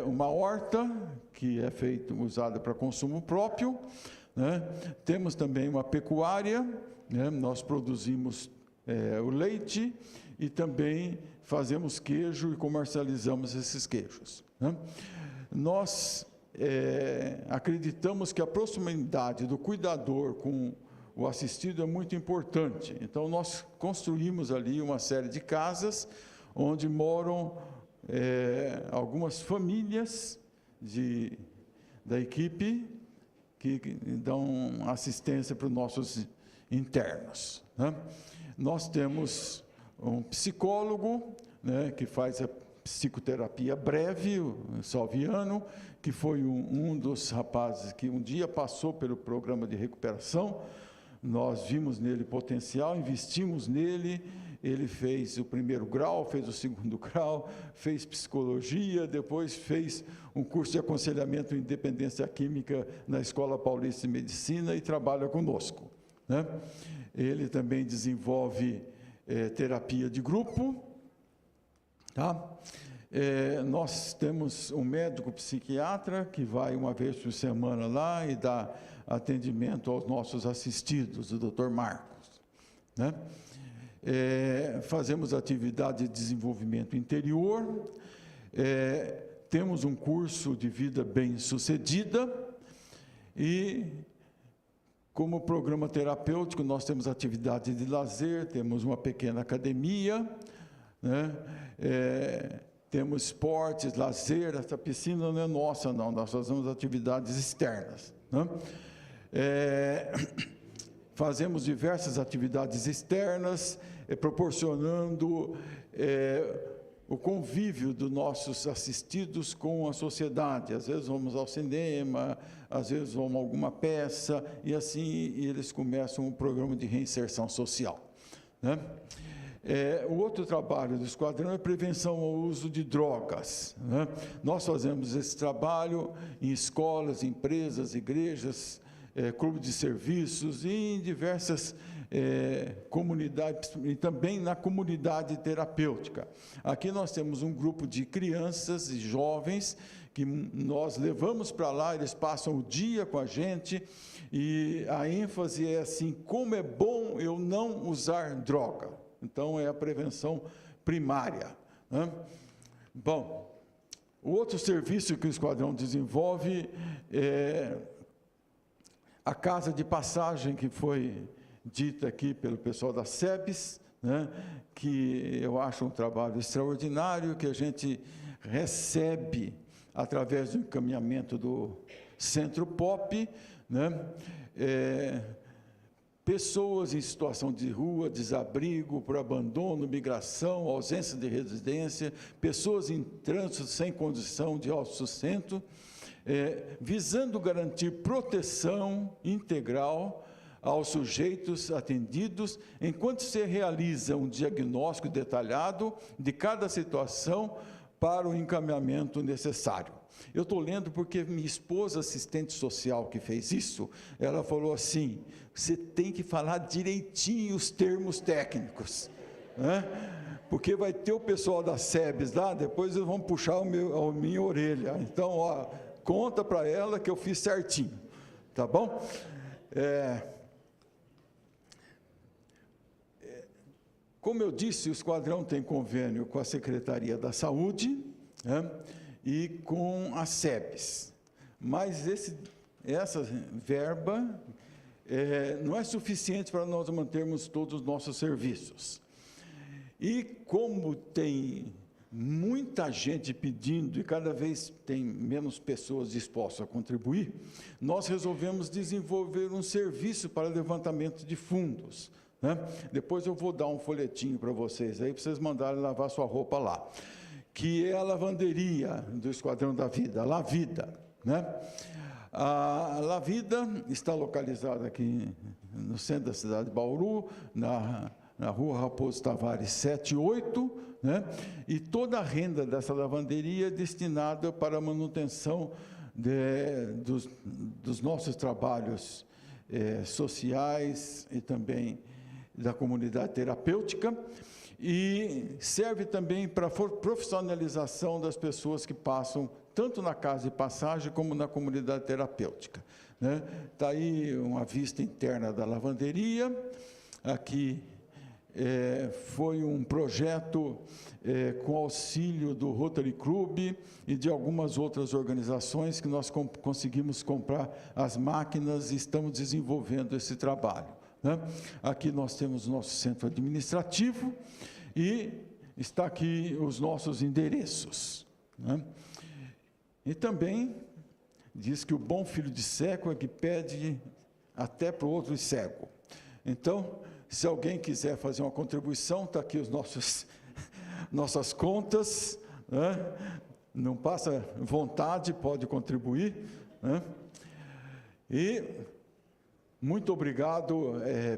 uma horta que é usada para consumo próprio, né? Temos também uma pecuária, né? Nós produzimos o leite e também fazemos queijo e comercializamos esses queijos, né? Nós acreditamos que a proximidade do cuidador com o assistido é muito importante. Então, nós construímos ali uma série de casas onde moram algumas famílias da equipe que dão assistência para os nossos internos, né? Nós temos um psicólogo, né, que faz a psicoterapia breve, o Salviano, que foi um dos rapazes que um dia passou pelo programa de recuperação. Nós vimos nele potencial, investimos nele, ele fez o primeiro grau, fez o segundo grau, fez psicologia, depois fez um curso de aconselhamento em independência química na Escola Paulista de Medicina e trabalha conosco, né? Ele também desenvolve terapia de grupo, tá? Nós temos um médico psiquiatra que vai uma vez por semana lá e dá atendimento aos nossos assistidos, o Dr. Marcos, né? Fazemos atividade de desenvolvimento interior, temos um curso de vida bem-sucedida e, como programa terapêutico, nós temos atividade de lazer, temos uma pequena academia, né? Temos esportes, lazer. Essa piscina não é nossa, não, nós fazemos atividades externas, né? Fazemos diversas atividades externas, proporcionando o convívio dos nossos assistidos com a sociedade. Às vezes vamos ao cinema, às vezes vamos a alguma peça, e assim eles começam um programa de reinserção social, né? O outro trabalho do esquadrão é prevenção ao uso de drogas, né? Nós fazemos esse trabalho em escolas, empresas, igrejas, clubes de serviços e em diversas comunidades, e também na comunidade terapêutica. Aqui nós temos um grupo de crianças e jovens que nós levamos para lá, eles passam o dia com a gente, e a ênfase é assim: como é bom eu não usar droga. Então, é a prevenção primária, né? Bom, o outro serviço que o esquadrão desenvolve é a casa de passagem, que foi dita aqui pelo pessoal da SEBS, né, que eu acho um trabalho extraordinário, que a gente recebe através do encaminhamento do Centro Pop, né, pessoas em situação de rua, desabrigo, por abandono, migração, ausência de residência, pessoas em trânsito sem condição de autossustento, visando garantir proteção integral aos sujeitos atendidos, enquanto se realiza um diagnóstico detalhado de cada situação para o encaminhamento necessário. Eu estou lendo porque minha esposa, assistente social que fez isso, ela falou assim: você tem que falar direitinho os termos técnicos, né? Porque vai ter o pessoal da SEBS lá, depois eles vão puxar a minha orelha. Então, ó, conta para ela que eu fiz certinho, tá bom? Como eu disse, o esquadrão tem convênio com a Secretaria da Saúde, né, e com a SEBS, mas essa verba não é suficiente para nós mantermos todos os nossos serviços. E como tem muita gente pedindo e cada vez tem menos pessoas dispostas a contribuir, nós resolvemos desenvolver um serviço para levantamento de fundos, né? Depois eu vou dar um folhetinho para vocês aí, para vocês mandarem lavar sua roupa lá, que é a lavanderia do Esquadrão da Vida, a Lavida, né? A Lavida está localizada aqui no centro da cidade de Bauru, na rua Raposo Tavares 78, né? E toda a renda dessa lavanderia é destinada para a manutenção dos nossos trabalhos sociais e também da comunidade terapêutica, e serve também para a profissionalização das pessoas que passam tanto na casa de passagem como na comunidade terapêutica, né? Está aí uma vista interna da lavanderia. Aqui foi um projeto com auxílio do Rotary Club e de algumas outras organizações que nós conseguimos comprar as máquinas e estamos desenvolvendo esse trabalho, né? Aqui nós temos o nosso centro administrativo e está aqui os nossos endereços, né? E também diz que o bom filho de cego é que pede até para o outro cego. Então, se alguém quiser fazer uma contribuição, está aqui os nossas contas, né? Não passa vontade, pode contribuir, né? E muito obrigado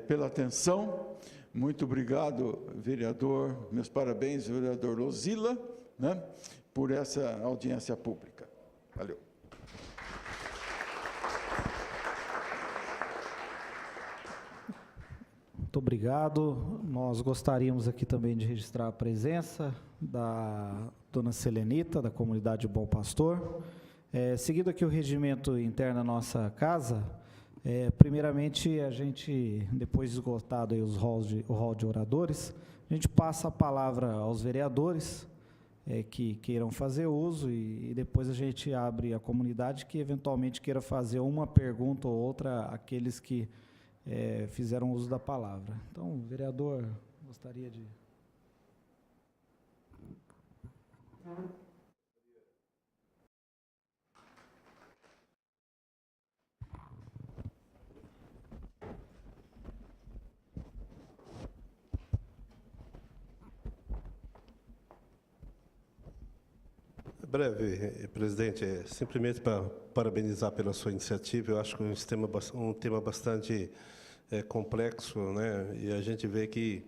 pela atenção, muito obrigado, vereador, meus parabéns, vereador Lozila, né, por essa audiência pública. Valeu. Muito obrigado. Nós gostaríamos aqui também de registrar a presença da dona Selenita, da comunidade Bom Pastor. Seguindo aqui o regimento interno da nossa casa, primeiramente, a gente, depois de esgotado aí o rol de oradores, a gente passa a palavra aos vereadores que queiram fazer uso e depois a gente abre a comunidade que eventualmente queira fazer uma pergunta ou outra àqueles que fizeram uso da palavra. Então, vereador, gostaria de... Breve, presidente, simplesmente para parabenizar pela sua iniciativa. Eu acho que é um tema bastante complexo, né? E a gente vê que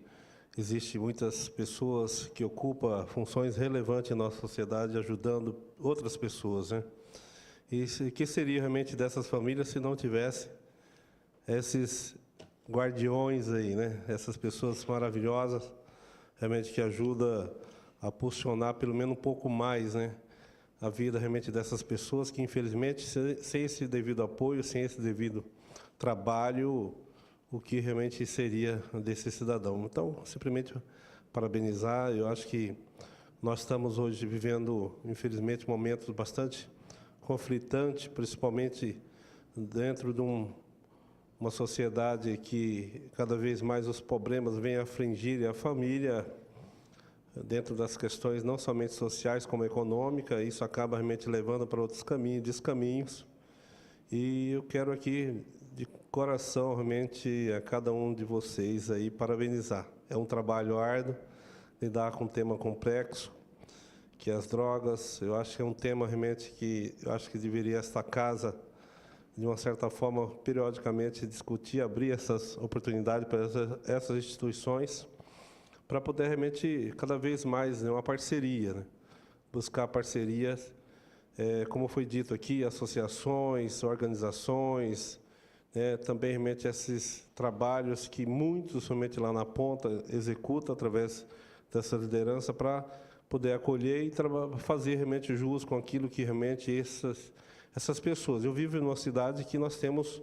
existe muitas pessoas que ocupam funções relevantes em nossa sociedade, ajudando outras pessoas, né? E o que seria realmente dessas famílias se não tivesse esses guardiões aí, né? Essas pessoas maravilhosas, realmente que ajudam a posicionar pelo menos um pouco mais, né, a vida realmente dessas pessoas que, infelizmente, sem esse devido apoio, sem esse devido trabalho, o que realmente seria desse cidadão. Então, simplesmente parabenizar. Eu acho que nós estamos hoje vivendo, infelizmente, momentos bastante conflitantes, principalmente dentro de uma sociedade que cada vez mais os problemas vêm afligir a família, dentro das questões não somente sociais como econômica. Isso acaba realmente levando para outros caminhos, descaminhos. E eu quero aqui, de coração, realmente, a cada um de vocês aí parabenizar. É um trabalho árduo, lidar com um tema complexo, que as drogas. Eu acho que é um tema realmente que eu acho que deveria esta casa, de uma certa forma, periodicamente discutir, abrir essas oportunidades para essas instituições, para poder realmente, cada vez mais, uma parceria, né? Buscar parcerias, como foi dito aqui, associações, organizações, também realmente esses trabalhos que muitos, somente lá na ponta, executam através dessa liderança para poder acolher e fazer realmente jus com aquilo que realmente essas pessoas. Eu vivo numa cidade que nós temos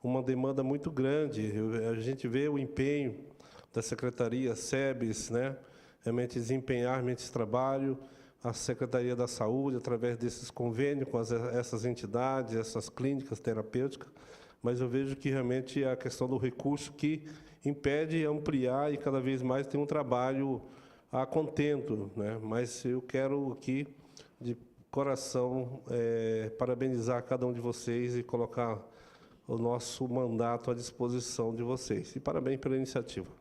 uma demanda muito grande, a gente vê o empenho da Secretaria SEBS, né, realmente desempenhar realmente esse trabalho, a Secretaria da Saúde, através desses convênios com essas entidades, essas clínicas terapêuticas, mas eu vejo que realmente a questão do recurso que impede ampliar e cada vez mais tem um trabalho a contento, né? Mas eu quero aqui, de coração, parabenizar cada um de vocês e colocar o nosso mandato à disposição de vocês. E parabéns pela iniciativa.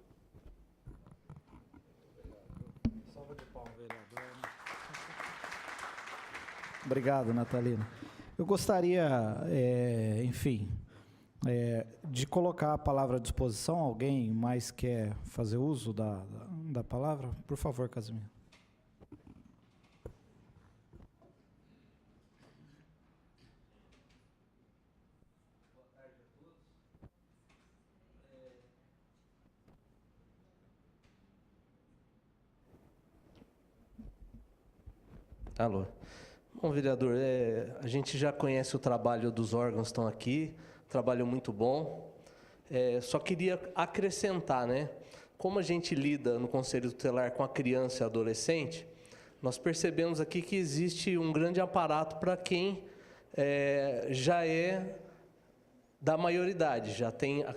Obrigado, Natalina. Eu gostaria, enfim, de colocar a palavra à disposição. Alguém mais quer fazer uso da palavra? Por favor, Casimiro. Alô. Bom, vereador, a gente já conhece o trabalho dos órgãos que estão aqui, trabalho muito bom. Só queria acrescentar, né? como a gente lida no Conselho Tutelar com a criança e adolescente, nós percebemos aqui que existe um grande aparato para quem já é da maioridade, já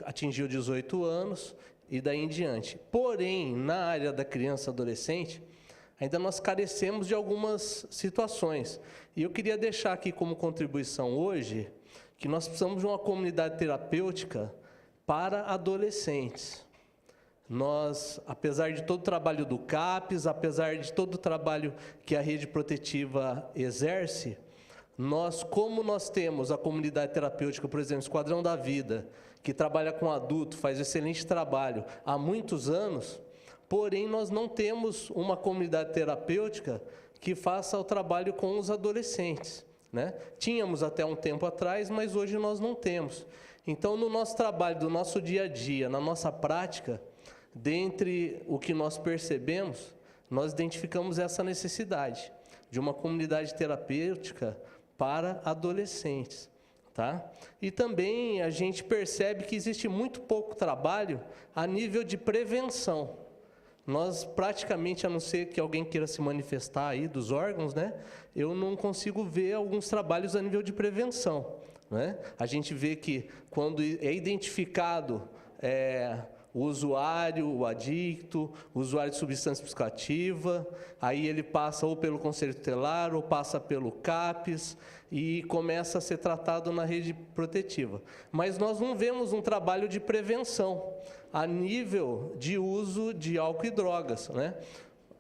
atingiu 18 anos e daí em diante. Porém, na área da criança e adolescente, ainda nós carecemos de algumas situações. E eu queria deixar aqui como contribuição hoje que nós precisamos de uma comunidade terapêutica para adolescentes. Nós, apesar de todo o trabalho do CAPES, apesar de todo o trabalho que a rede protetiva exerce, como nós temos a comunidade terapêutica, por exemplo, Esquadrão da Vida, que trabalha com adulto, faz excelente trabalho há muitos anos, porém nós não temos uma comunidade terapêutica que faça o trabalho com os adolescentes, né? Tínhamos até um tempo atrás, mas hoje nós não temos. Então, no nosso trabalho, do nosso dia a dia, na nossa prática, dentre o que nós percebemos, nós identificamos essa necessidade de uma comunidade terapêutica para adolescentes, tá? E também a gente percebe que existe muito pouco trabalho a nível de prevenção. Nós praticamente, a não ser que alguém queira se manifestar aí dos órgãos, né? Eu não consigo ver alguns trabalhos a nível de prevenção, né? A gente vê que quando é identificado o usuário, o adicto, o usuário de substância psicoativa, aí ele passa ou pelo Conselho Tutelar, ou passa pelo CAPES, e começa a ser tratado na rede protetiva. Mas nós não vemos um trabalho de prevenção a nível de uso de álcool e drogas, né?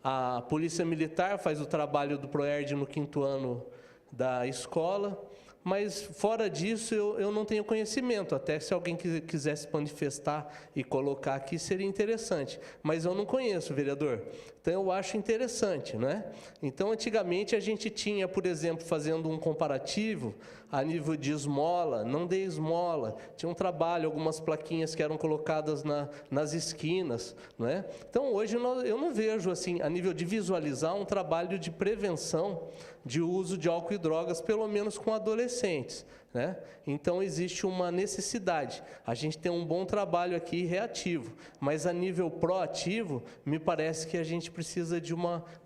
A Polícia Militar faz o trabalho do PROERD no 5º ano da escola, mas fora disso eu não tenho conhecimento, até se alguém quisesse manifestar e colocar aqui seria interessante, mas eu não conheço, vereador, então eu acho interessante, né? Então antigamente a gente tinha, por exemplo, fazendo um comparativo a nível de esmola, não dê esmola, tinha um trabalho, algumas plaquinhas que eram colocadas nas esquinas, né? Então hoje eu não vejo assim, a nível de visualizar um trabalho de prevenção de uso de álcool e drogas, pelo menos com adolescentes, né? Então existe uma necessidade. A gente tem um bom trabalho aqui reativo, mas a nível proativo, me parece que a gente precisa de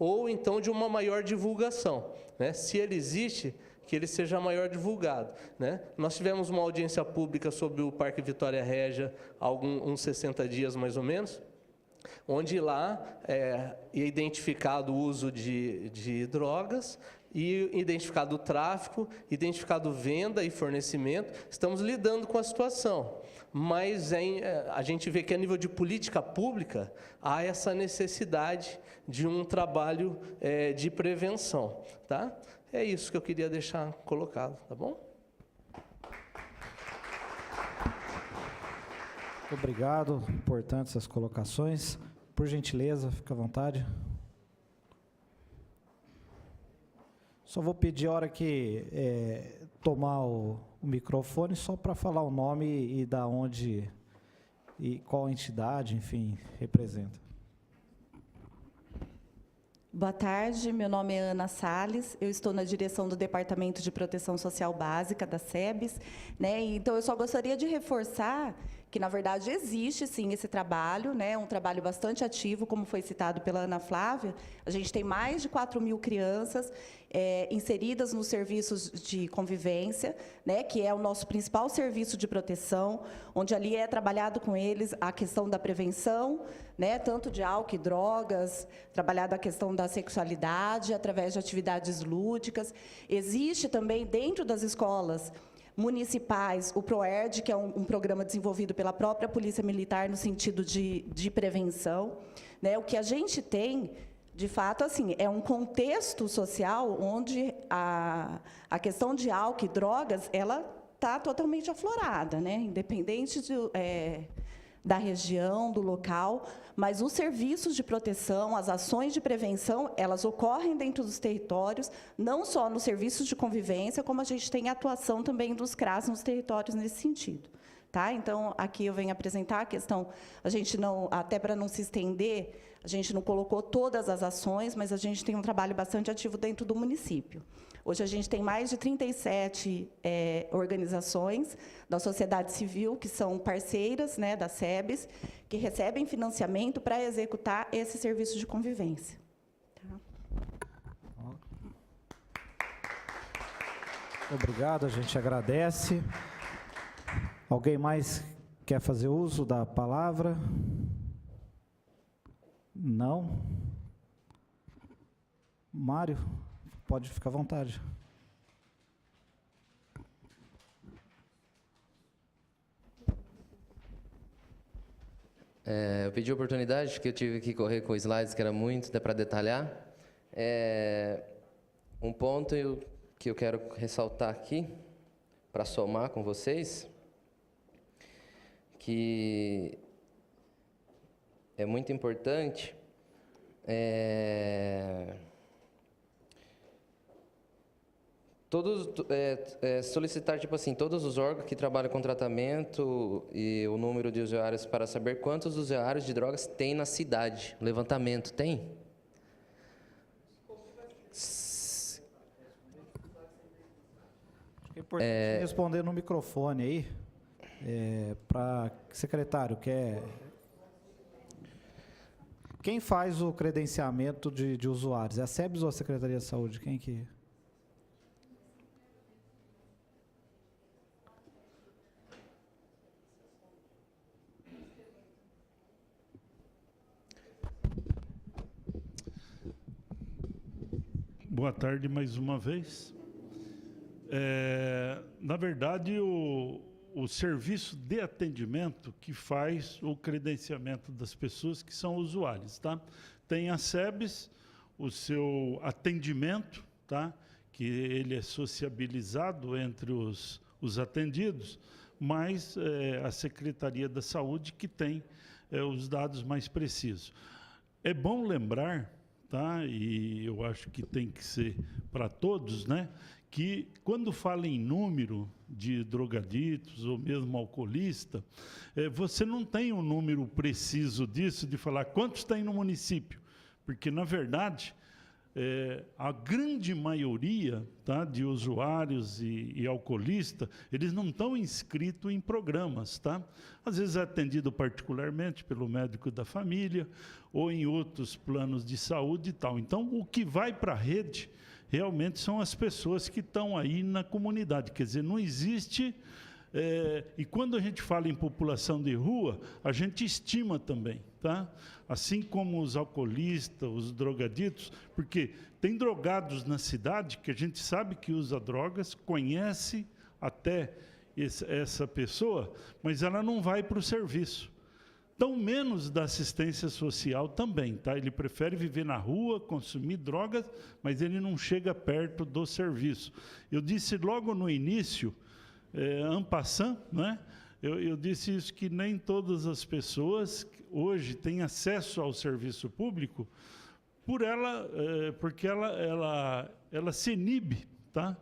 ou então de uma maior divulgação, né? Se ele existe, que ele seja maior divulgado, né? Nós tivemos uma audiência pública sobre o Parque Vitória Régia há uns 60 dias mais ou menos, onde lá é identificado o uso de drogas, e identificado o tráfico, identificado venda e fornecimento. Estamos lidando com a situação, mas a gente vê que a nível de política pública há essa necessidade de um trabalho de prevenção, tá? É isso que eu queria deixar colocado, tá bom? Obrigado, importantes essas colocações. Por gentileza, fica à vontade. Só vou pedir a hora que tomar o microfone, só para falar o nome e da onde e qual entidade, enfim, representa. Boa tarde, meu nome é Ana Salles, eu estou na direção do Departamento de Proteção Social Básica da SEBS, né? Então eu só gostaria de reforçar que, na verdade, existe sim esse trabalho, né? Um trabalho bastante ativo, como foi citado pela Ana Flávia. A gente tem mais de 4.000 crianças inseridas nos serviços de convivência, né? Que é o nosso principal serviço de proteção, onde ali é trabalhado com eles a questão da prevenção, né? Tanto de álcool e drogas, trabalhado a questão da sexualidade, através de atividades lúdicas. Existe também, dentro das escolas municipais, o PROERD, que é um programa desenvolvido pela própria Polícia Militar no sentido de prevenção, né? O que a gente tem, de fato, assim, é um contexto social onde a questão de álcool e drogas, ela está totalmente aflorada, né? Independente da região, do local, mas os serviços de proteção, as ações de prevenção, elas ocorrem dentro dos territórios, não só nos serviços de convivência, como a gente tem a atuação também dos CRAS nos territórios nesse sentido. Tá? Então, aqui eu venho apresentar a questão, a gente não, até para não se estender, a gente não colocou todas as ações, mas a gente tem um trabalho bastante ativo dentro do município. Hoje a gente tem mais de 37 organizações da sociedade civil, que são parceiras, né, da SEBS, que recebem financiamento para executar esse serviço de convivência. Tá? Obrigado, a gente agradece. Alguém mais quer fazer uso da palavra? Não? Mário, pode ficar à vontade. Eu pedi a oportunidade, porque eu tive que correr com slides, que era muito, até para detalhar. Um ponto que eu quero ressaltar aqui, para somar com vocês, que é muito importante, solicitar, tipo assim, todos os órgãos que trabalham com tratamento e o número de usuários para saber quantos usuários de drogas tem na cidade. Levantamento, tem? É importante responder no microfone aí, para secretário, quem faz o credenciamento de usuários? É a SEBS ou a Secretaria de Saúde? Quem que... Boa tarde mais uma vez. Na verdade, o serviço de atendimento que faz o credenciamento das pessoas que são usuários, tá? Tem a SEBS, o seu atendimento, tá? Que ele é sociabilizado entre os atendidos, mas a Secretaria da Saúde que tem os dados mais precisos. É bom lembrar, tá? E eu acho que tem que ser para todos, né? Que quando fala em número de drogaditos ou mesmo alcoolista, você não tem um número preciso disso, de falar quantos tem no município, porque, na verdade, a grande maioria, tá, de usuários e alcoolistas, eles não estão inscritos em programas. Tá? Às vezes é atendido particularmente pelo médico da família ou em outros planos de saúde e tal. Então, o que vai para a rede realmente são as pessoas que estão aí na comunidade. Quer dizer, não existe... e quando a gente fala em população de rua, a gente estima também, tá? Assim como os alcoolistas, os drogaditos, porque tem drogados na cidade que a gente sabe que usa drogas, conhece até essa pessoa, mas ela não vai para o serviço. Tão menos da assistência social também, tá? Ele prefere viver na rua, consumir drogas, mas ele não chega perto do serviço. Eu disse logo no início, en passant, né? Eu disse isso, que nem todas as pessoas hoje têm acesso ao serviço público porque ela se inibe, tá?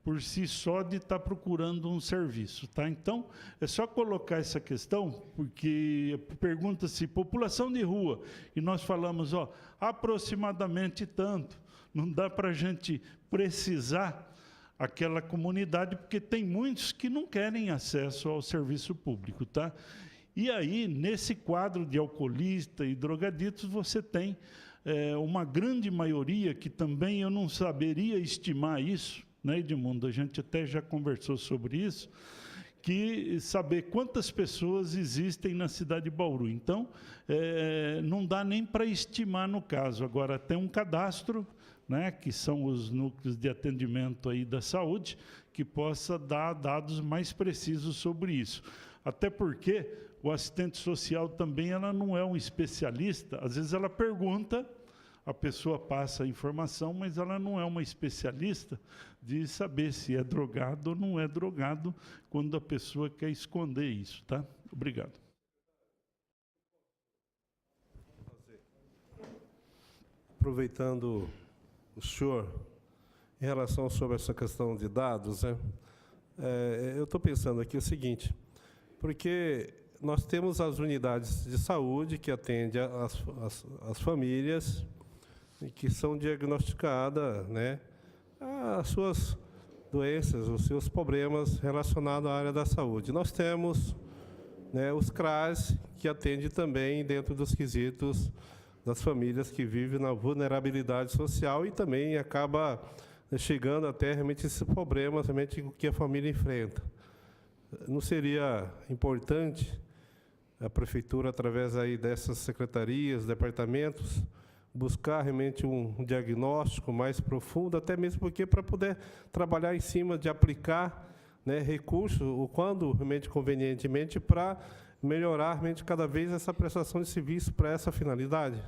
Por si só de estar procurando um serviço, tá? Então, é só colocar essa questão, porque pergunta-se população de rua, e nós falamos, aproximadamente tanto. Não dá para a gente precisar aquela comunidade, porque tem muitos que não querem acesso ao serviço público, tá? E aí, nesse quadro de alcoolista e drogaditos, você tem uma grande maioria, que também eu não saberia estimar isso, né, Edmundo? A gente até já conversou sobre isso, que saber quantas pessoas existem na cidade de Bauru. Então, não dá nem para estimar no caso. Agora, tem um cadastro, né, que são os núcleos de atendimento aí da saúde, que possa dar dados mais precisos sobre isso. Até porque o assistente social também, ela não é um especialista, às vezes ela pergunta, a pessoa passa a informação, mas ela não é uma especialista de saber se é drogado ou não é drogado, quando a pessoa quer esconder isso, tá? Obrigado. Aproveitando o senhor, em relação sobre essa questão de dados, né? Eu estou pensando aqui o seguinte, porque nós temos as unidades de saúde que atendem as famílias e que são diagnosticadas, né, as suas doenças, os seus problemas relacionados à área da saúde. Nós temos, né, os CRAS, que atendem também dentro dos quesitos das famílias que vivem na vulnerabilidade social e também acaba chegando até realmente esses problemas realmente que a família enfrenta. Não seria importante a prefeitura, através aí dessas secretarias, departamentos, buscar realmente um diagnóstico mais profundo, até mesmo porque para poder trabalhar em cima de aplicar, né, recursos, o quando realmente convenientemente, para melhorar realmente cada vez essa prestação de serviço para essa finalidade?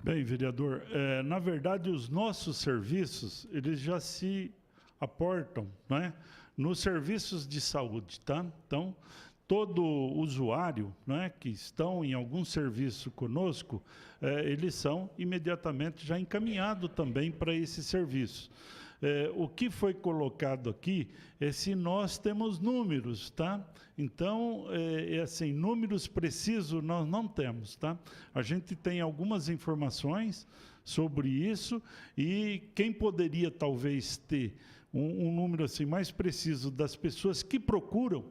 Bem, vereador, na verdade, os nossos serviços, eles já se aportam, né, nos serviços de saúde, tá? Então, todo usuário, né, que estão em algum serviço conosco, eles são imediatamente já encaminhados também para esse serviço. O que foi colocado aqui é se nós temos números, tá? Então, assim, números precisos nós não temos, tá? A gente tem algumas informações sobre isso e quem poderia talvez ter um número assim mais preciso das pessoas que procuram,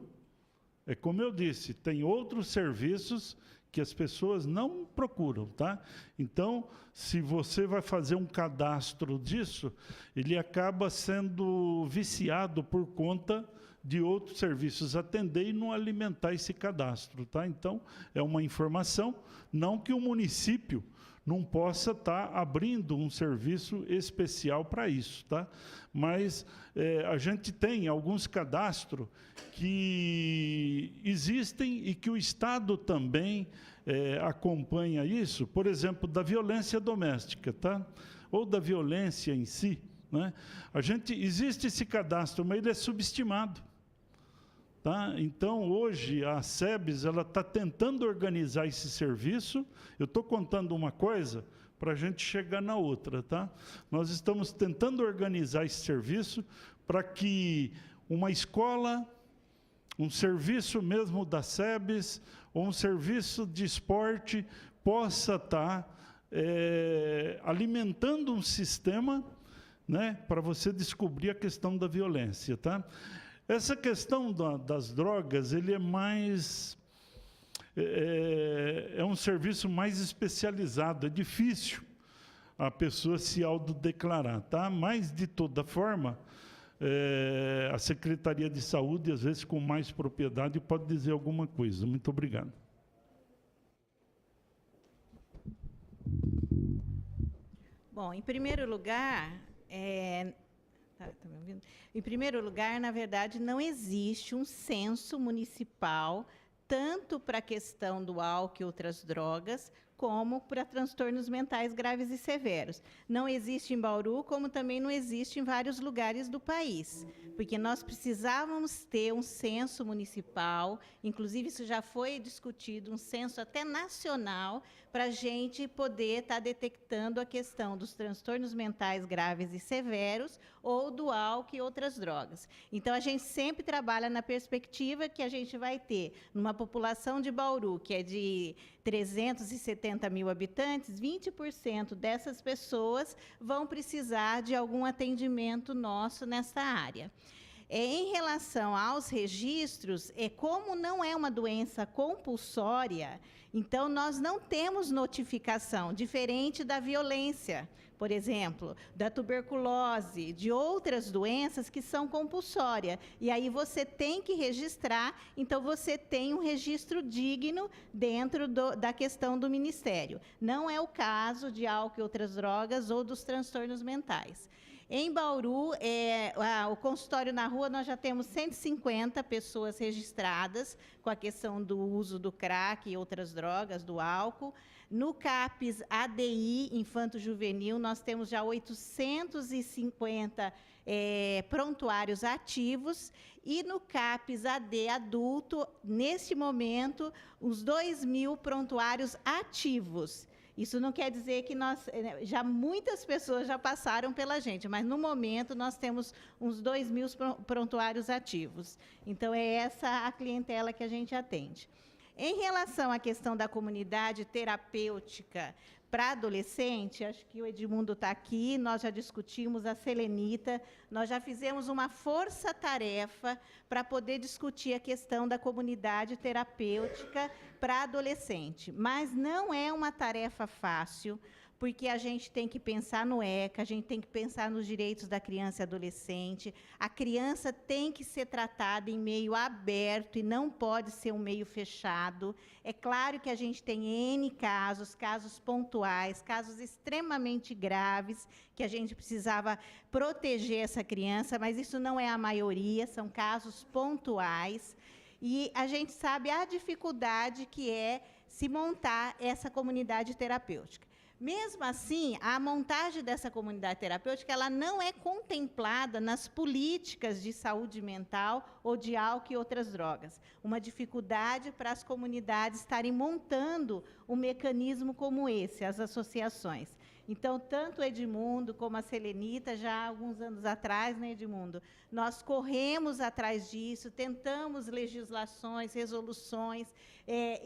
como eu disse, tem outros serviços que as pessoas não procuram, tá? Então, se você vai fazer um cadastro disso, ele acaba sendo viciado por conta de outros serviços atender e não alimentar esse cadastro, tá? Então, é uma informação, não que o município não possa estar abrindo um serviço especial para isso, tá? Mas a gente tem alguns cadastros que existem e que o Estado também acompanha isso, por exemplo, da violência doméstica, tá? Ou da violência em si, né? Existe esse cadastro, mas ele é subestimado. Tá? Então, hoje, a SEBS está tentando organizar esse serviço. Eu estou contando uma coisa para a gente chegar na outra. Tá? Nós estamos tentando organizar esse serviço para que uma escola, um serviço mesmo da SEBS, ou um serviço de esporte, possa estar alimentando um sistema, né, para você descobrir a questão da violência. Tá? Essa questão das drogas, ele é mais... é um serviço mais especializado, é difícil a pessoa se autodeclarar, tá? Mas, de toda forma, a Secretaria de Saúde, às vezes, com mais propriedade, pode dizer alguma coisa. Muito obrigado. Bom, em primeiro lugar... Tá me ouvindo? Em primeiro lugar, na verdade, não existe um censo municipal, tanto para a questão do álcool e outras drogas, como para transtornos mentais graves e severos. Não existe em Bauru, como também não existe em vários lugares do país, porque nós precisávamos ter um censo municipal, inclusive isso já foi discutido, um censo até nacional, para a gente poder estar detectando a questão dos transtornos mentais graves e severos ou do álcool e outras drogas. Então, a gente sempre trabalha na perspectiva que a gente vai ter, numa população de Bauru, que é de 370 mil habitantes, 20% dessas pessoas vão precisar de algum atendimento nosso nessa área. Em relação aos registros, como não é uma doença compulsória, então nós não temos notificação, diferente da violência, por exemplo, da tuberculose, de outras doenças que são compulsórias. E aí você tem que registrar, então você tem um registro digno dentro da questão do Ministério. Não é o caso de álcool e outras drogas ou dos transtornos mentais. Em Bauru, o consultório na rua, nós já temos 150 pessoas registradas com a questão do uso do crack e outras drogas, do álcool. No CAPES ADI Infanto-Juvenil, nós temos já 850 prontuários ativos. E no CAPES AD Adulto, neste momento, os 2.000 prontuários ativos. Isso não quer dizer que já muitas pessoas já passaram pela gente, mas no momento nós temos uns 2.000 prontuários ativos. Então é essa a clientela que a gente atende. Em relação à questão da comunidade terapêutica para adolescente, acho que o Edmundo está aqui, nós já discutimos, a Selenita, nós já fizemos uma força-tarefa para poder discutir a questão da comunidade terapêutica para adolescente. Mas não é uma tarefa fácil, porque a gente tem que pensar no ECA, a gente tem que pensar nos direitos da criança e adolescente, a criança tem que ser tratada em meio aberto e não pode ser um meio fechado. É claro que a gente tem N casos pontuais, casos extremamente graves, que a gente precisava proteger essa criança, mas isso não é a maioria, são casos pontuais. E a gente sabe a dificuldade que é se montar essa comunidade terapêutica. Mesmo assim, a montagem dessa comunidade terapêutica ela não é contemplada nas políticas de saúde mental ou de álcool e outras drogas. Uma dificuldade para as comunidades estarem montando um mecanismo como esse, as associações. Então, tanto o Edmundo como a Selenita, já há alguns anos atrás, né, Edmundo, nós corremos atrás disso, tentamos legislações, resoluções,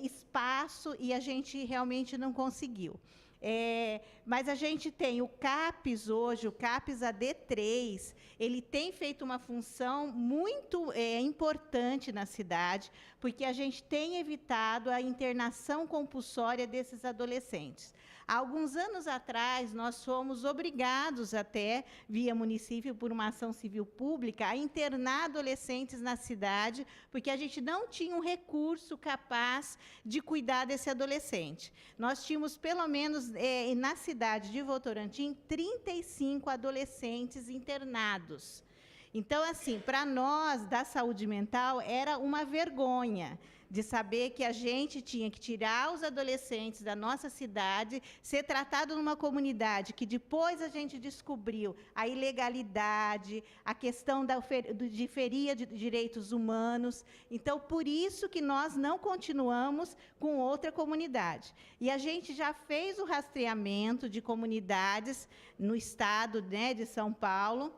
espaço, e a gente realmente não conseguiu. Mas a gente tem o CAPES hoje, o CAPES AD3, ele tem feito uma função muito importante na cidade, porque a gente tem evitado a internação compulsória desses adolescentes. Há alguns anos atrás, nós fomos obrigados até, via município, por uma ação civil pública, a internar adolescentes na cidade, porque a gente não tinha um recurso capaz de cuidar desse adolescente. Nós tínhamos, pelo menos, na cidade de Votorantim, 35 adolescentes internados. Então, assim, para nós, da saúde mental, era uma vergonha de saber que a gente tinha que tirar os adolescentes da nossa cidade, ser tratado numa comunidade que depois a gente descobriu a ilegalidade, a questão de ferir de direitos humanos. Então, por isso que nós não continuamos com outra comunidade. E a gente já fez o rastreamento de comunidades no estado, né, de São Paulo,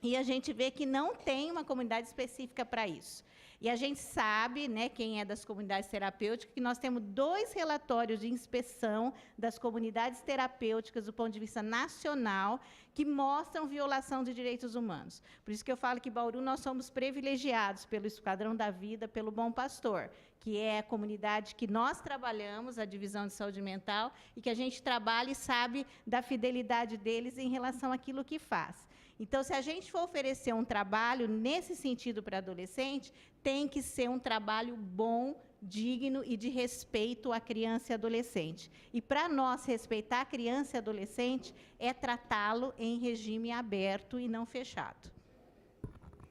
e a gente vê que não tem uma comunidade específica para isso. E a gente sabe, né, quem é das comunidades terapêuticas, que nós temos 2 relatórios de inspeção das comunidades terapêuticas do ponto de vista nacional que mostram violação de direitos humanos. Por isso que eu falo que em Bauru nós somos privilegiados pelo Esquadrão da Vida, pelo Bom Pastor, que é a comunidade que nós trabalhamos, a Divisão de Saúde Mental, e que a gente trabalha e sabe da fidelidade deles em relação àquilo que faz. Então, se a gente for oferecer um trabalho nesse sentido para adolescente, tem que ser um trabalho bom, digno e de respeito à criança e adolescente. E para nós respeitar a criança e adolescente é tratá-lo em regime aberto e não fechado.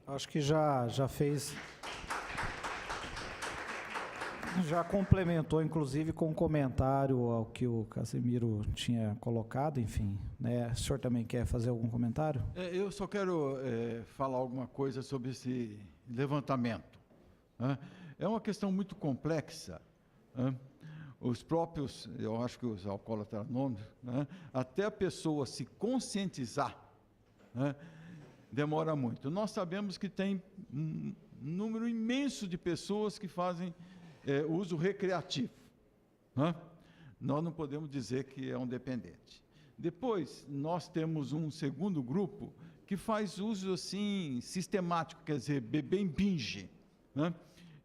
Acho que já fez... Já complementou, inclusive, com um comentário ao que o Casimiro tinha colocado, enfim. Né? O senhor também quer fazer algum comentário? Eu só quero falar alguma coisa sobre esse levantamento. Né? É uma questão muito complexa. Né? Os próprios, eu acho que os alcoólatras anônimos, né? Até a pessoa se conscientizar, né? Demora muito. Nós sabemos que tem um número imenso de pessoas que fazem uso recreativo. Né? Nós não podemos dizer que é um dependente. Depois, nós temos um segundo grupo que faz uso assim sistemático, quer dizer, beber em binge. Né?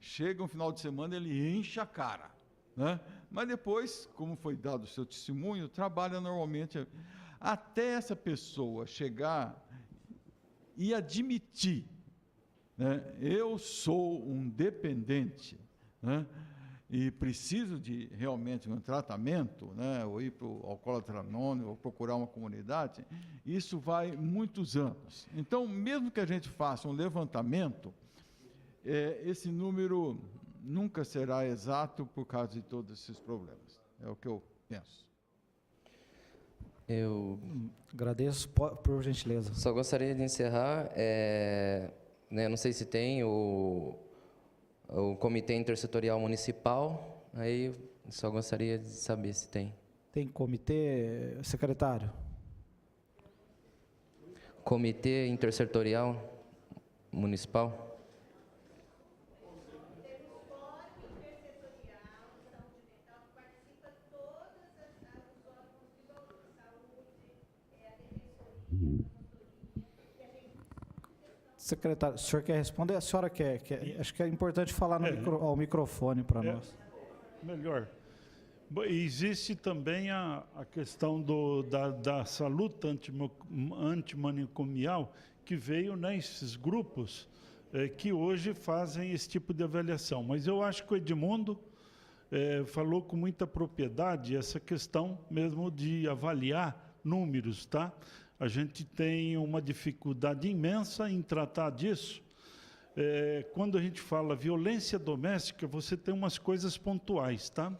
Chega um final de semana, ele enche a cara. Né? Mas depois, como foi dado o seu testemunho, trabalha normalmente. Até essa pessoa chegar e admitir, né? Eu sou um dependente, né? E preciso de realmente um tratamento, né? Ou ir para o alcoólatra anônimo, ou procurar uma comunidade, isso vai muitos anos. Então, mesmo que a gente faça um levantamento, esse número nunca será exato por causa de todos esses problemas. É o que eu penso. Eu agradeço, por gentileza. Só gostaria de encerrar, né, não sei se tem o Comitê Intersetorial Municipal, aí só gostaria de saber se tem. Tem comitê, secretário? Comitê Intersetorial Municipal. Secretário, o senhor quer responder? A senhora quer acho que é importante falar no ao microfone para nós. Melhor. Existe também a questão dessa luta antimanicomial, que veio nesses grupos que hoje fazem esse tipo de avaliação. Mas eu acho que o Edmundo falou com muita propriedade essa questão mesmo de avaliar números, tá? A gente tem uma dificuldade imensa em tratar disso. Quando a gente fala violência doméstica, você tem umas coisas pontuais, tá?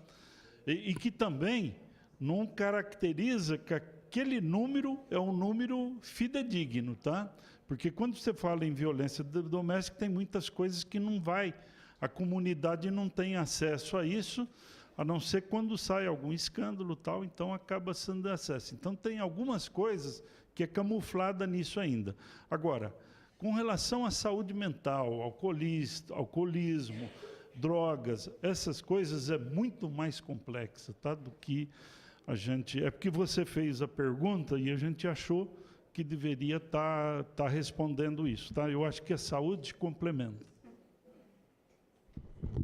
E que também não caracteriza que aquele número é um número fidedigno, tá? Porque quando você fala em violência doméstica, tem muitas coisas que não vai, a comunidade não tem acesso a isso, a não ser quando sai algum escândalo, tal, então acaba sendo acesso. Então tem algumas coisas que é camuflada nisso ainda. Agora, com relação à saúde mental, alcoolismo, drogas, essas coisas é muito mais complexa, tá? Do que a gente... É porque você fez a pergunta e a gente achou que deveria estar respondendo isso, tá? Eu acho que a saúde complementa.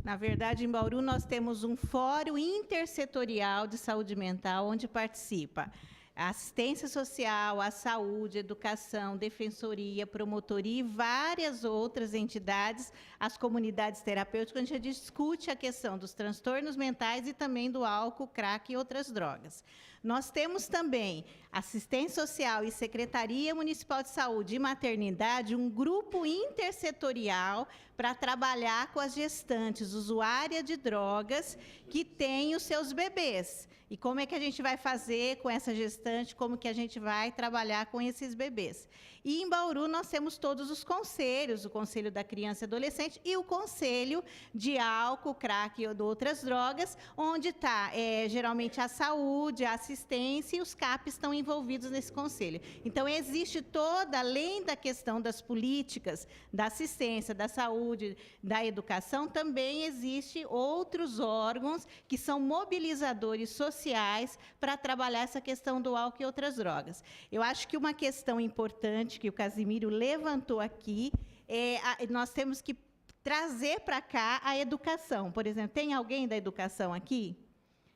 Na verdade, em Bauru, nós temos um fórum intersetorial de saúde mental, onde participa a assistência social, a saúde, educação, defensoria, promotoria e várias outras entidades, as comunidades terapêuticas, onde a gente discute a questão dos transtornos mentais e também do álcool, crack e outras drogas. Nós temos também assistência social e Secretaria Municipal de Saúde e Maternidade, um grupo intersetorial para trabalhar com as gestantes usuárias de drogas que têm os seus bebês. E como é que a gente vai fazer com essa gestante, como que a gente vai trabalhar com esses bebês. E em Bauru nós temos todos os conselhos, o Conselho da Criança e Adolescente e o Conselho de Álcool, Crack e outras drogas, onde está geralmente a saúde, a assistência e os CAPs estão envolvidos nesse conselho. Então, existe toda, além da questão das políticas, da assistência, da saúde, da educação, também existe outros órgãos que são mobilizadores sociais para trabalhar essa questão do álcool e outras drogas. Eu acho que uma questão importante que o Casimiro levantou aqui, nós temos que trazer para cá a educação. Por exemplo, tem alguém da educação aqui?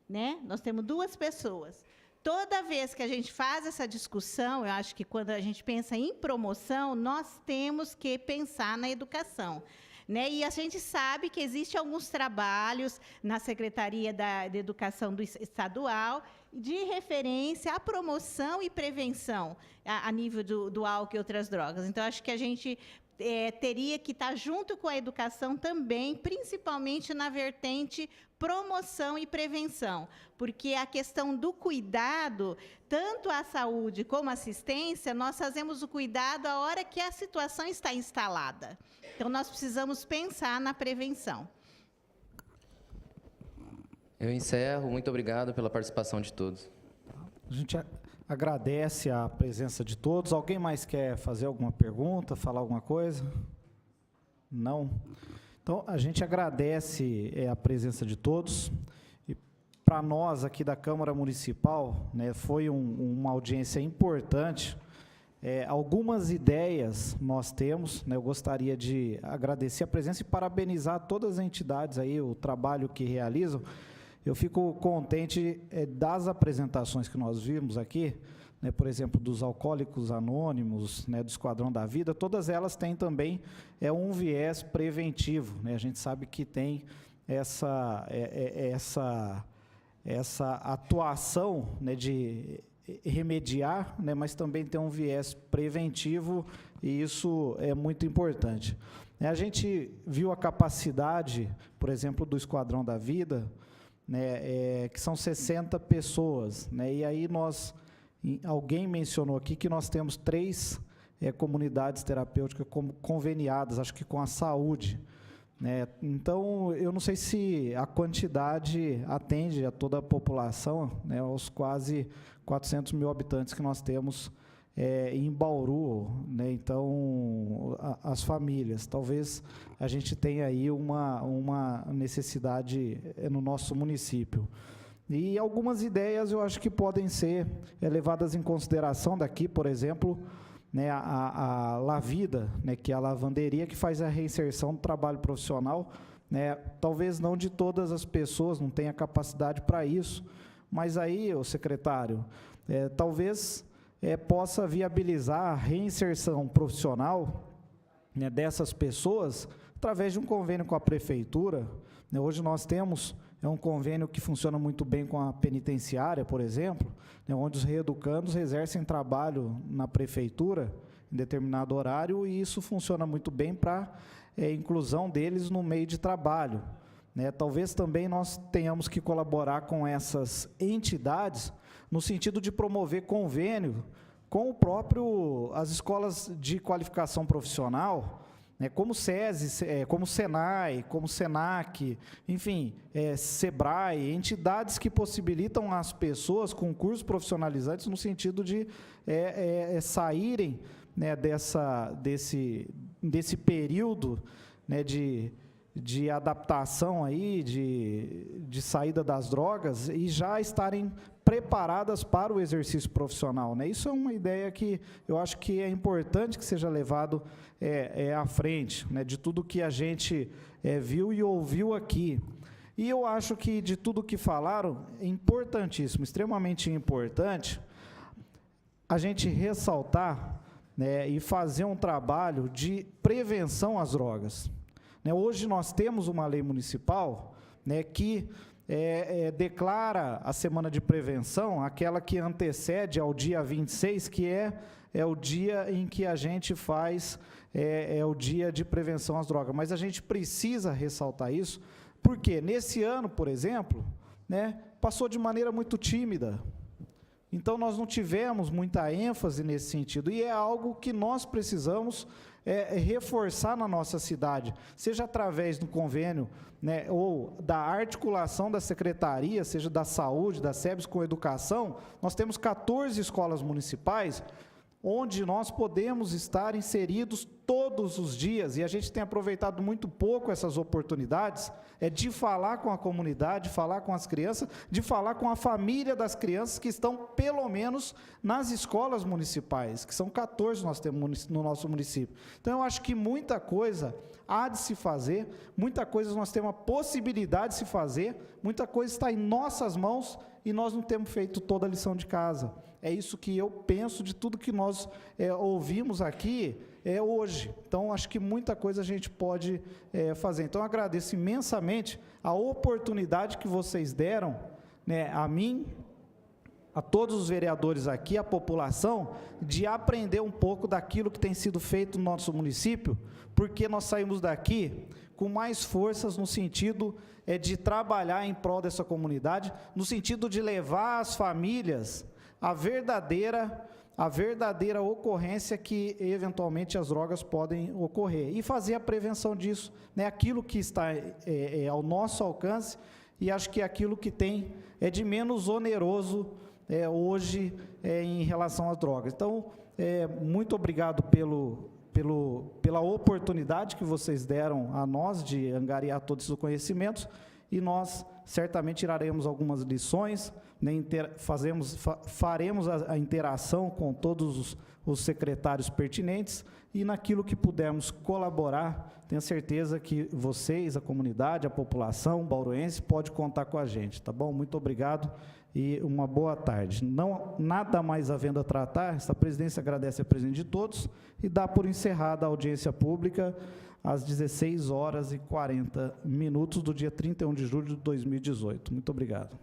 Né? Nós temos 2 pessoas. Toda vez que a gente faz essa discussão, eu acho que quando a gente pensa em promoção, nós temos que pensar na educação. Né? E a gente sabe que existem alguns trabalhos na Secretaria da Educação Estadual de referência à promoção e prevenção a nível do álcool e outras drogas. Então, acho que a gente teria que estar junto com a educação também, principalmente na vertente promoção e prevenção, porque a questão do cuidado, tanto a saúde como a assistência, nós fazemos o cuidado a hora que a situação está instalada. Então, nós precisamos pensar na prevenção. Eu encerro. Muito obrigado pela participação de todos. A gente agradece a presença de todos. Alguém mais quer fazer alguma pergunta, falar alguma coisa? Não? Então, a gente agradece a presença de todos. E para nós, aqui da Câmara Municipal, né, foi uma audiência importante. Algumas ideias nós temos, né, eu gostaria de agradecer a presença e parabenizar todas as entidades aí, o trabalho que realizam. Eu fico contente das apresentações que nós vimos aqui, né, por exemplo, dos Alcoólicos Anônimos, né, do Esquadrão da Vida, todas elas têm também um viés preventivo. Né, a gente sabe que tem essa atuação, né, de remediar, né, mas também tem um viés preventivo, e isso é muito importante. A gente viu a capacidade, por exemplo, do Esquadrão da Vida, né, que são 60 pessoas, né, e aí alguém mencionou aqui que nós temos 3 comunidades terapêuticas conveniadas, acho que com a saúde, né? Então, eu não sei se a quantidade atende a toda a população, né, aos quase 400 mil habitantes que nós temos em Bauru, né? Então, as famílias. Talvez a gente tenha aí uma necessidade no nosso município. E algumas ideias eu acho que podem ser levadas em consideração daqui, por exemplo, né, a Lavida, né, que é a lavanderia que faz a reinserção do trabalho profissional, né, talvez não de todas as pessoas, não tenha capacidade para isso, mas aí, o secretário, talvez possa viabilizar a reinserção profissional, né, dessas pessoas através de um convênio com a prefeitura, né. Hoje nós temos um convênio que funciona muito bem com a penitenciária, por exemplo, né, onde os reeducandos exercem trabalho na prefeitura em determinado horário, e isso funciona muito bem para inclusão deles no meio de trabalho, né. Talvez também nós tenhamos que colaborar com essas entidades no sentido de promover convênio com as escolas de qualificação profissional, né, como SESI, como SENAI, como SENAC, enfim, SEBRAE, entidades que possibilitam às pessoas com cursos profissionalizantes no sentido de saírem, né, desse período, né, de adaptação aí, de saída das drogas, e já estarem preparadas para o exercício profissional, né? Isso é uma ideia que eu acho que é importante que seja levado à frente, né, de tudo que a gente viu e ouviu aqui. E eu acho que de tudo que falaram, é importantíssimo, extremamente importante, a gente ressaltar, né, e fazer um trabalho de prevenção às drogas. Hoje nós temos uma lei municipal, né, que declara a semana de prevenção, aquela que antecede ao dia 26, que é o dia em que a gente faz, o dia de prevenção às drogas. Mas a gente precisa ressaltar isso, porque nesse ano, por exemplo, né, passou de maneira muito tímida. Então, nós não tivemos muita ênfase nesse sentido, e é algo que nós precisamos reforçar na nossa cidade, seja através do convênio, né, ou da articulação da secretaria, seja da saúde, da SEBS com educação. Nós temos 14 escolas municipais, onde nós podemos estar inseridos todos os dias, e a gente tem aproveitado muito pouco essas oportunidades, de falar com a comunidade, de falar com as crianças, de falar com a família das crianças que estão, pelo menos, nas escolas municipais, que são 14 nós temos no nosso município. Então, eu acho que muita coisa há de se fazer, muita coisa nós temos a possibilidade de se fazer, muita coisa está em nossas mãos, e nós não temos feito toda a lição de casa. É isso que eu penso de tudo que nós ouvimos aqui hoje. Então, acho que muita coisa a gente pode fazer. Então, eu agradeço imensamente a oportunidade que vocês deram, né, a mim, a todos os vereadores aqui, a população, de aprender um pouco daquilo que tem sido feito no nosso município, porque nós saímos daqui com mais forças no sentido de trabalhar em prol dessa comunidade, no sentido de levar às famílias a verdadeira ocorrência que, eventualmente, as drogas podem ocorrer, e fazer a prevenção disso, né, aquilo que está ao nosso alcance, e acho que aquilo que tem de menos oneroso hoje em relação às drogas. Então, muito obrigado pela oportunidade que vocês deram a nós de angariar todos os conhecimentos, e nós certamente tiraremos algumas lições, né, faremos a interação com todos os secretários pertinentes, e naquilo que pudermos colaborar, tenho certeza que vocês, a comunidade, a população bauruense, pode contar com a gente, tá bom? Muito obrigado e uma boa tarde. Nada mais havendo a tratar, esta presidência agradece a presença de todos e dá por encerrada a audiência pública às 16h40 do dia 31 de julho de 2018. Muito obrigado.